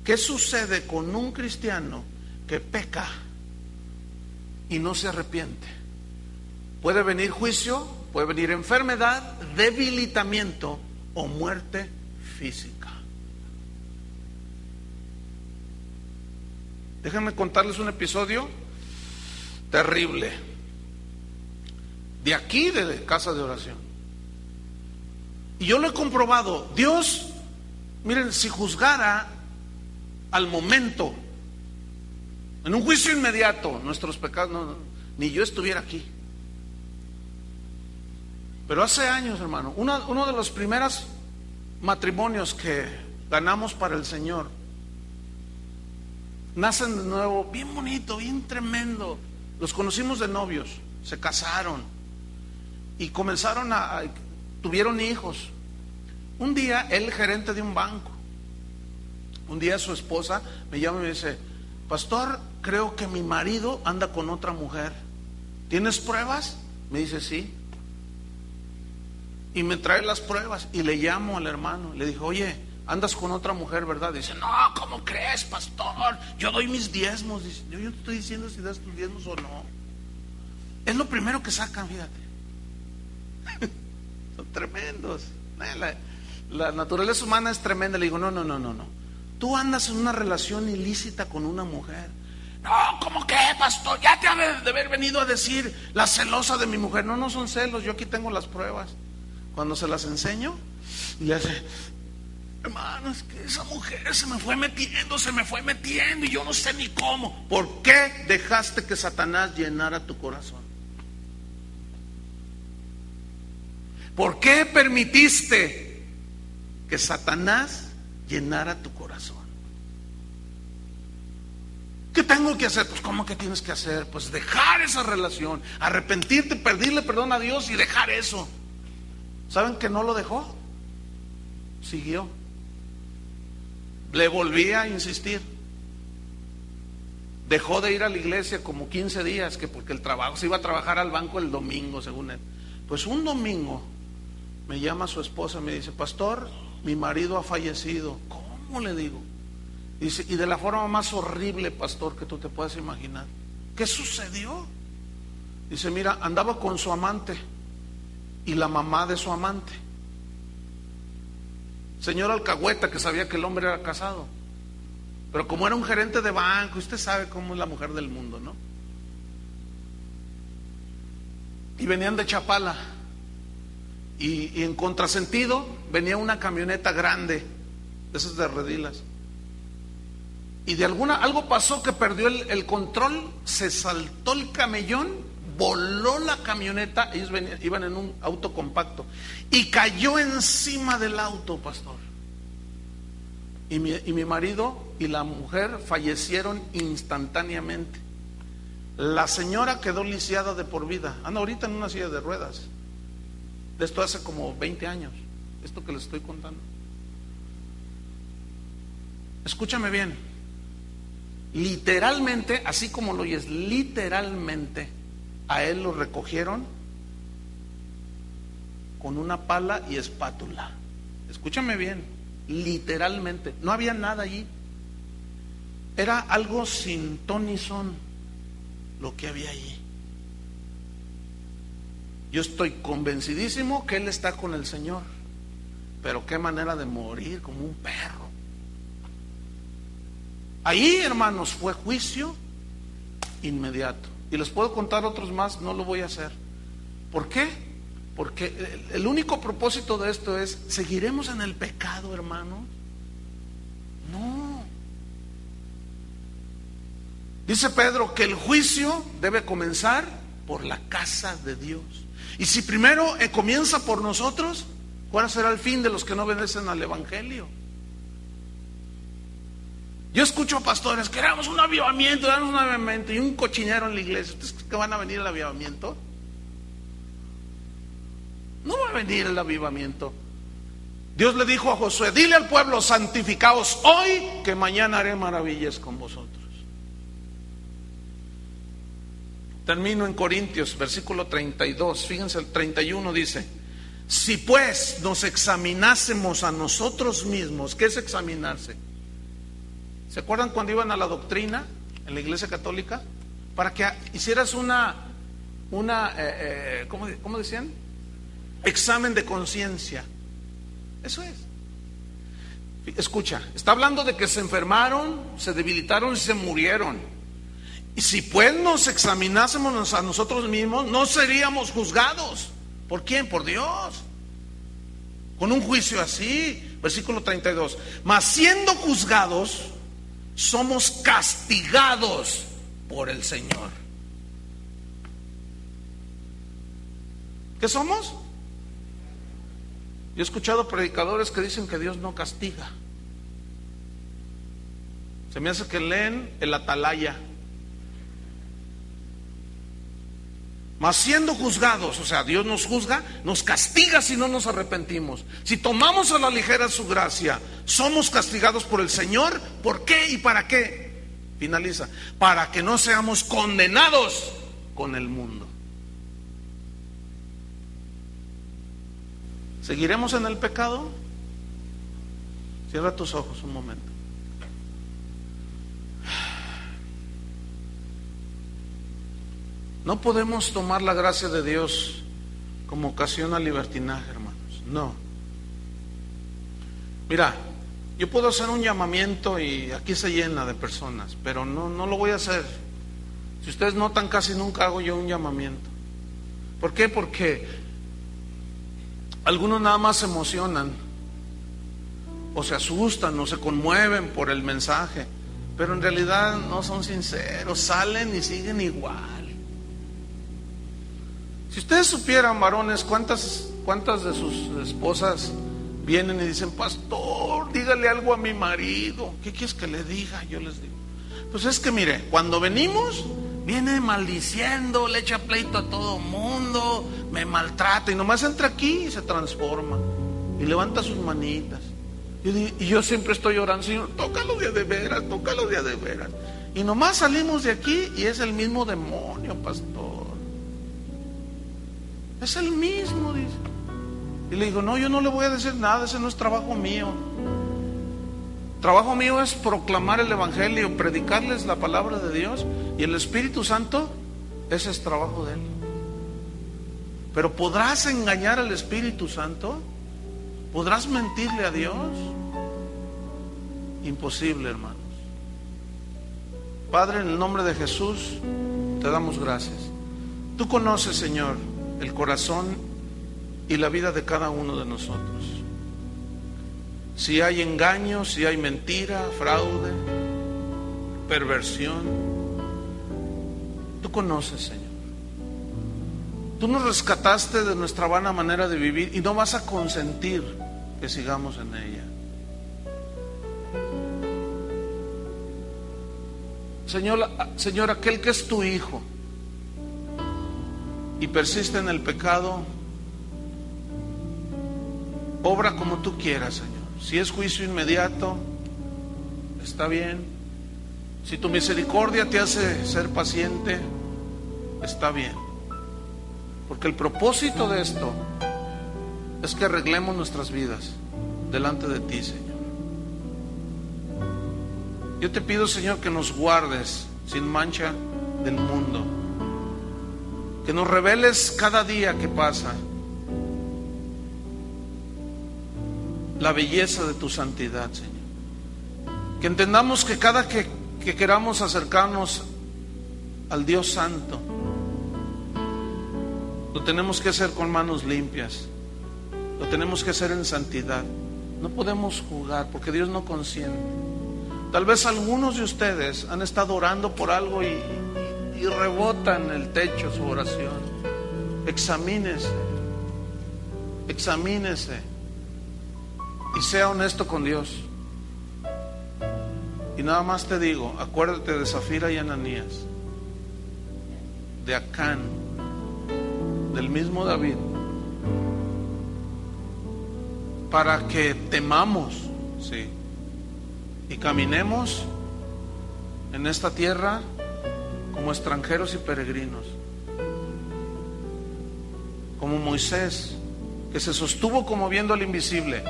¿Qué sucede con un cristiano que peca y no se arrepiente? Puede venir juicio, puede venir enfermedad, debilitamiento o muerte física. Déjenme contarles un episodio terrible de aquí, de casa de oración. Y yo lo he comprobado. Dios, miren, si juzgara al momento, en un juicio inmediato, nuestros pecados, ni yo estuviera aquí. Pero hace años, hermano, uno de los primeros matrimonios que ganamos para el Señor, nacen de nuevo, bien bonito, bien tremendo. Los conocimos de novios, se casaron y comenzaron tuvieron hijos. Un día, él gerente de un banco, un día su esposa me llama y me dice: pastor, creo que mi marido anda con otra mujer. ¿Tienes pruebas? Me dice: sí. Y me trae las pruebas y le llamo al hermano. Le dijo: oye, andas con otra mujer, ¿verdad? Dice: no, ¿cómo crees, pastor? Yo doy mis diezmos. Dice: yo te estoy diciendo si das tus diezmos o no. Es lo primero que sacan, fíjate. Son tremendos. La naturaleza humana es tremenda. Le digo: no. Tú andas en una relación ilícita con una mujer. No, ¿cómo que, pastor? Ya te ha de haber venido a decir la celosa de mi mujer. No son celos, yo aquí tengo las pruebas. Cuando se las enseño, y le hace: hermano, es que esa mujer se me fue metiendo y yo no sé ni cómo. ¿Por qué dejaste que Satanás llenara tu corazón? ¿Por qué permitiste que Satanás llenara tu corazón? ¿Qué tengo que hacer? Pues ¿cómo que tienes que hacer? Pues dejar esa relación, arrepentirte, pedirle perdón a Dios y dejar eso. ¿Saben que no lo dejó? Siguió. Le volví a insistir. Dejó de ir a la iglesia como 15 días, que porque el trabajo, se iba a trabajar al banco el domingo, según él. Pues un domingo me llama su esposa y me dice: pastor, mi marido ha fallecido. ¿Cómo? Le digo. Dice: y de la forma más horrible, pastor, que tú te puedas imaginar. ¿Qué sucedió? Dice: mira, andaba con su amante y la mamá de su amante. Señor alcahueta, que sabía que el hombre era casado, pero como era un gerente de banco, usted sabe cómo es la mujer del mundo, ¿no? Y venían de Chapala, y en contrasentido venía una camioneta grande, de esas de redilas, y de algo pasó que perdió el control, se saltó el camellón, voló la camioneta. Ellos iban en un auto compacto y cayó encima del auto, pastor. Y mi marido y la mujer fallecieron instantáneamente. La señora quedó lisiada de por vida. Anda ahorita en una silla de ruedas. De esto hace como 20 años, esto que les estoy contando. Escúchame bien. Literalmente, así como lo oyes, literalmente a él lo recogieron con una pala y espátula. Escúchame bien, literalmente, no había nada allí. Era algo sin ton ni son lo que había allí. Yo estoy convencidísimo que él está con el Señor, pero qué manera de morir, como un perro. Ahí, hermanos, fue juicio inmediato. Y les puedo contar otros más, no lo voy a hacer. ¿Por qué? Porque el único propósito de esto es: ¿seguiremos en el pecado, hermano? No. Dice Pedro que el juicio debe comenzar por la casa de Dios. Y si primero comienza por nosotros, ¿cuál será el fin de los que no obedecen al Evangelio? Yo escucho a pastores: queremos un avivamiento, damos un avivamiento, y un cochinero en la iglesia. ¿Ustedes creen que van a venir el avivamiento? No va a venir el avivamiento. Dios le dijo a Josué: dile al pueblo: santificaos hoy, que mañana haré maravillas con vosotros. Termino en Corintios, versículo 32. Fíjense, el 31 dice: Si pues nos examinásemos a nosotros mismos, ¿qué es examinarse? ¿Se acuerdan cuando iban a la doctrina en la Iglesia Católica? Para que hicieras ¿cómo decían? Examen de conciencia. Eso es. Escucha, está hablando de que se enfermaron, se debilitaron y se murieron. Y si pues nos examinásemos a nosotros mismos, no seríamos juzgados. ¿Por quién? Por Dios. Con un juicio así. Versículo 32. Mas siendo juzgados, somos castigados por el Señor. ¿Qué somos? Yo he escuchado predicadores que dicen que Dios no castiga. Se me hace que leen el Atalaya. Mas siendo juzgados, o sea, Dios nos juzga, nos castiga si no nos arrepentimos. Si tomamos a la ligera su gracia, somos castigados por el Señor. ¿Por qué y para qué? Finaliza. Para que no seamos condenados con el mundo. ¿Seguiremos en el pecado? Cierra tus ojos un momento. No podemos tomar la gracia de Dios como ocasión al libertinaje, hermanos. No. Mira, yo puedo hacer un llamamiento y aquí se llena de personas, pero no lo voy a hacer. Si ustedes notan, casi nunca hago yo un llamamiento. ¿Por qué? Porque algunos nada más se emocionan, o se asustan, o se conmueven por el mensaje, pero en realidad no son sinceros, salen y siguen igual. Si ustedes supieran, varones, cuántas de sus esposas vienen y dicen: pastor, dígale algo a mi marido. ¿Qué quieres que le diga? Yo les digo: pues es que mire, cuando venimos, viene maldiciendo, le echa pleito a todo mundo, me maltrata, y nomás entra aquí y se transforma y levanta sus manitas. Y yo siempre estoy orando: Señor, tócalo de a veras, tócalo de a veras. Y nomás salimos de aquí y es el mismo demonio, pastor. Es el mismo, dice. Y le digo: no, yo no le voy a decir nada, ese no es trabajo mío. Trabajo mío es proclamar el Evangelio, predicarles la palabra de Dios, y el Espíritu Santo, ese es trabajo de Él. Pero ¿podrás engañar al Espíritu Santo? ¿Podrás mentirle a Dios? Imposible, hermanos. Padre, en el nombre de Jesús, te damos gracias. Tú conoces, Señor, el corazón y la vida de cada uno de nosotros. Si hay engaño, si hay mentira, fraude, perversión, tú conoces, Señor. Tú nos rescataste de nuestra vana manera de vivir y no vas a consentir que sigamos en ella. Señor, aquel que es tu hijo y persiste en el pecado, obra como tú quieras, Señor. Si es juicio inmediato, está bien. Si tu misericordia te hace ser paciente, está bien. Porque el propósito de esto es que arreglemos nuestras vidas delante de ti, Señor. Yo te pido, Señor, que nos guardes sin mancha del mundo. Que nos reveles cada día que pasa la belleza de tu santidad, Señor. Que entendamos que cada que queramos acercarnos al Dios Santo, lo tenemos que hacer con manos limpias, lo tenemos que hacer en santidad. No podemos jugar, porque Dios no consiente. Tal vez algunos de ustedes han estado orando por algo y rebota en el techo su oración. Examínese y sea honesto con Dios. Y nada más te digo, acuérdate de Zafira y Ananías, de Acán, del mismo David, para que temamos, sí, y caminemos en esta tierra como extranjeros y peregrinos, como Moisés que se sostuvo como viendo al invisible,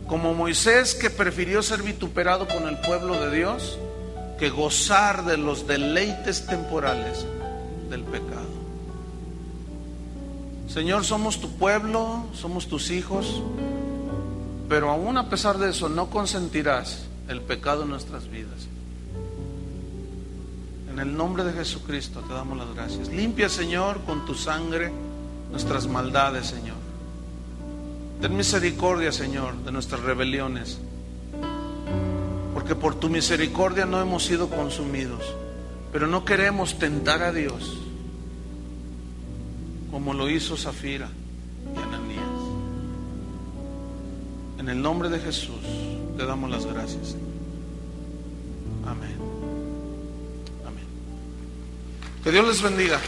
como Moisés, que prefirió ser vituperado con el pueblo de Dios que gozar de los deleites temporales del pecado. Señor, somos tu pueblo, somos tus hijos, pero aún a pesar de eso no consentirás el pecado en nuestras vidas. En el nombre de Jesucristo te damos las gracias. Limpia, Señor, con tu sangre nuestras maldades, Señor. Ten misericordia, Señor, de nuestras rebeliones, porque por tu misericordia no hemos sido consumidos, pero no queremos tentar a Dios como lo hizo Zafira y Ananías. En el nombre de Jesús te damos las gracias, Señor. Amén. Amén. Que Dios les bendiga.